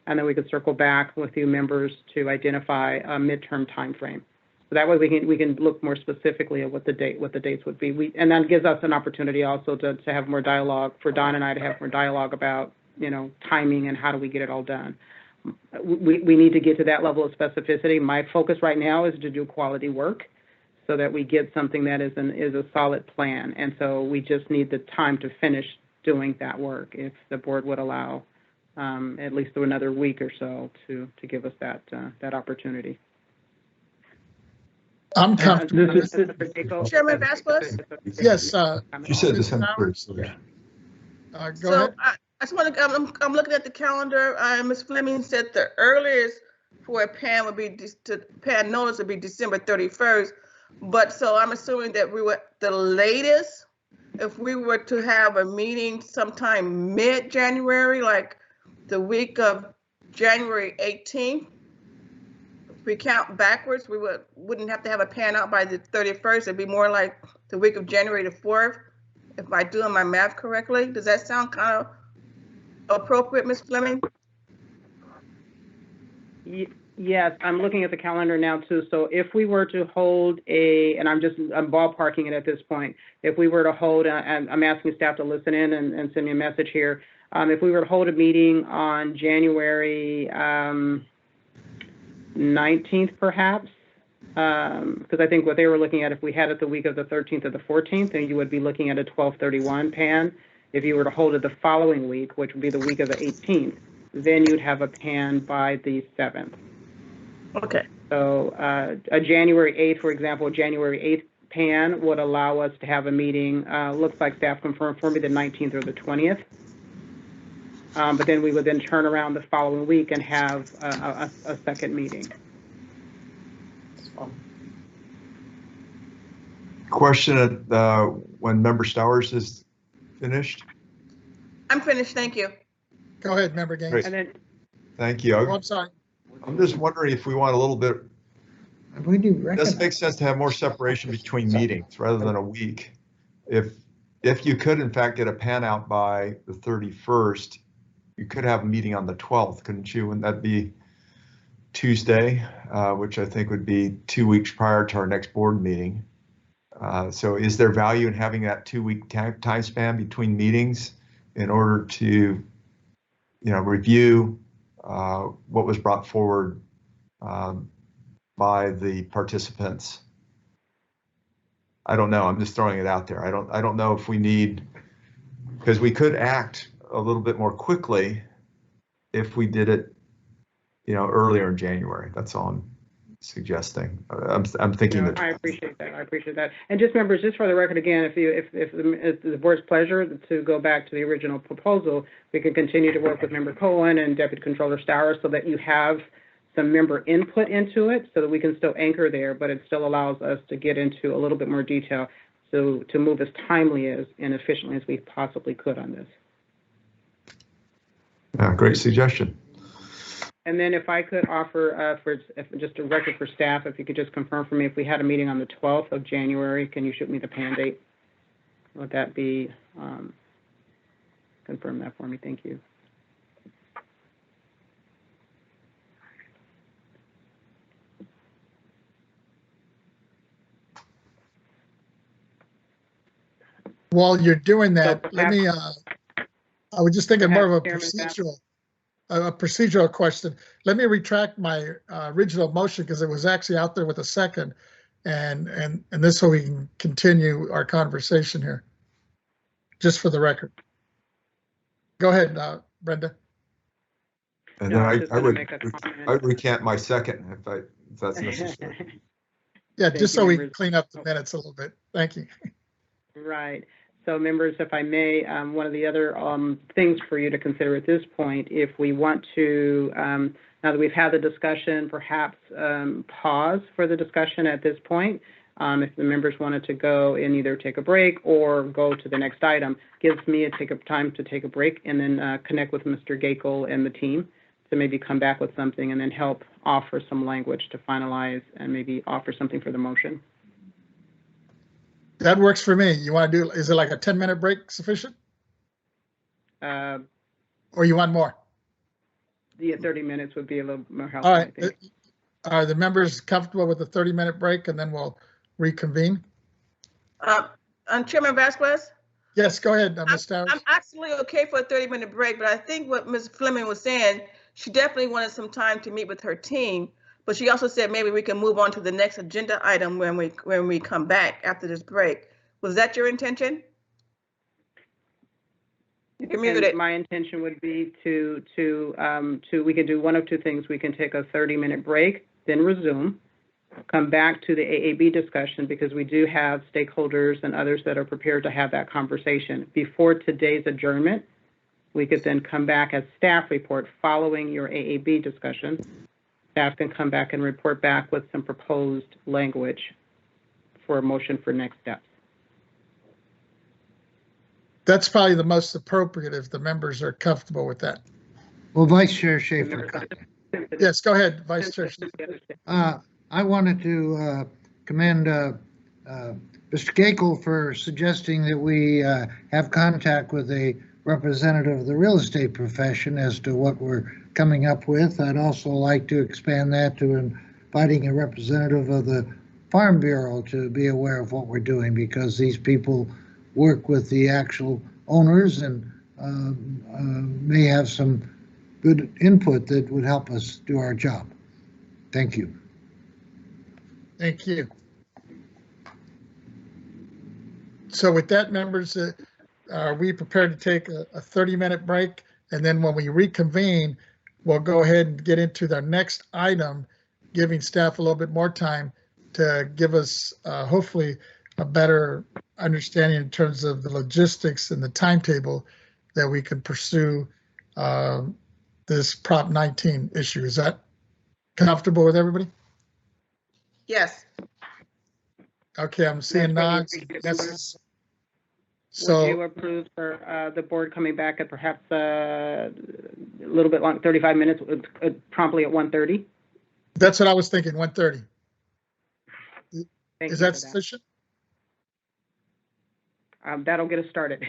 and then we could circle back with you members to identify a midterm timeframe. So that way we can look more specifically at what the dates would be. And that gives us an opportunity also to have more dialogue, for Don and I to have more dialogue about, timing and how do we get it all done. We need to get to that level of specificity. My focus right now is to do quality work so that we get something that is a solid plan. And so we just need the time to finish doing that work, if the board would allow at least through another week or so to give us that opportunity. I'm comfortable. Chairman Vasquez? Yes. You said December 31st. Go ahead. I just want to, I'm looking at the calendar. Ms. Fleming said the earliest for a PAN would be, PAN notice would be December 31st. But so I'm assuming that the latest, if we were to have a meeting sometime mid-January, like the week of January 18th, if we count backwards, we wouldn't have to have a PAN out by the 31st. It'd be more like the week of January the 4th, if I'm doing my math correctly. Does that sound kind of appropriate, Ms. Fleming? Yes, I'm looking at the calendar now too. So if we were to hold and I'm ballparking it at this point, if we were to hold, and I'm asking staff to listen in and send me a message here, if we were to hold a meeting on January 19th, perhaps, because I think what they were looking at, if we had it the week of the 13th or the 14th, then you would be looking at a 12/31 PAN. If you were to hold it the following week, which would be the week of the 18th, then you'd have a PAN by the 7th. Okay. So a January 8th, for example, January 8th PAN would allow us to have a meeting, looks like staff confirmed for me, the 19th or the 20th. But then we would then turn around the following week and have a second meeting. Question when Member Stowers is finished? I'm finished, thank you. Go ahead, Member Gaines. Great. And then, Thank you. Oh, I'm sorry. I'm just wondering if we want a little bit, We do does it recognize. make sense to have more separation between meetings rather than a week? If you could in fact get a PAN out by the 31st, you could have a meeting on the 12th, couldn't you? Wouldn't that be Tuesday, which I think would be 2 weeks prior to our next board meeting? So is there value in having that 2-week time span between meetings in order to, review what was brought forward by the participants? I don't know. I'm just throwing it out there. I don't know if we need, because we could act a little bit more quickly if we did it, earlier in January. That's all I'm suggesting. I'm thinking that. I appreciate that. And just members, just for the record again, if the board's pleasure to go back to the original proposal, we can continue to work with Member Cohen and Deputy Controller Stowers so that you have some member input into it, so that we can still anchor there, but it still allows us to get into a little bit more detail to move as timely and efficiently as we possibly could on this. Yeah, great suggestion. And then if I could offer just a record for staff, if you could just confirm for me, if we had a meeting on the 12th of January, can you shoot me the PAN date? Would that be, confirm that for me, thank you. While you're doing that, So let me, I was just thinking more of a Chairman procedural question. Let me retract my original motion because it was actually out there with a second, and this way we can continue our conversation here, just for the record. Go ahead, Brenda. And No, then I was just I gonna would, make a comment. I recant my second if that's necessary. Yeah, Thank just you, so we members. can clean up the minutes a little bit. Thank you. Right. So members, if I may, one of the other things for you to consider at this point, if we want to, now that we've had the discussion, perhaps pause for the discussion at this point. If the members wanted to go and either take a break or go to the next item, gives me time to take a break and then connect with Mr. Gakel and the team to maybe come back with something and then help offer some language to finalize and maybe offer something for the motion. That works for me. You want to do, is it like a 10-minute break sufficient? Or you want more? Yeah, 30 minutes would be a little more helpful, All right. I think. Are the members comfortable with a 30-minute break and then we'll reconvene? Chairman Vasquez? Yes, go ahead, Ms. Towers. I'm absolutely okay for a 30-minute break, but I think what Ms. Fleming was saying, she definitely wanted some time to meet with her team, but she also said maybe we can move on to the next agenda item when we come back after this break. Was that your intention? You're muted. And my intention would be we could do one of two things. We can take a 30-minute break, then resume, come back to the AAB discussion because we do have stakeholders and others that are prepared to have that conversation. Before today's adjournment, we could then come back as staff report following your AAB discussion. Staff can come back and report back with some proposed language for a motion for next steps. That's probably the most appropriate if the members are comfortable with that. Well, Vice Chair Schaefer. Yes, go ahead, Vice Chair. I wanted to commend Mr. Gakel for suggesting that we have contact with a representative of the real estate profession as to what we're coming up with. I'd also like to expand that to inviting a representative of the Farm Bureau to be aware of what we're doing, because these people work with the actual owners and may have some good input that would help us do our job. Thank you. Thank you. So with that, members, are we prepared to take a 30-minute break? And then when we reconvene, we'll go ahead and get into the next item, giving staff a little bit more time to give us hopefully a better understanding in terms of the logistics and the timetable that we can pursue this Prop 19 issue. Is that comfortable with everybody? Yes. Okay, I'm seeing nods. So would you approve for the board coming back at perhaps a little bit long, 35 minutes, promptly at 1:30? That's what I was thinking, 1:30. Is that that sufficient? That'll get us started.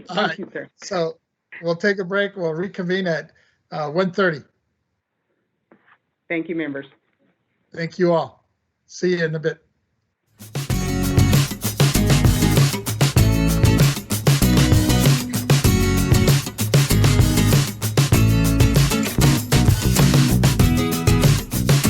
All right, sir. So we'll take a break. We'll reconvene at 1:30. Thank you, members. Thank you all. See you in a bit.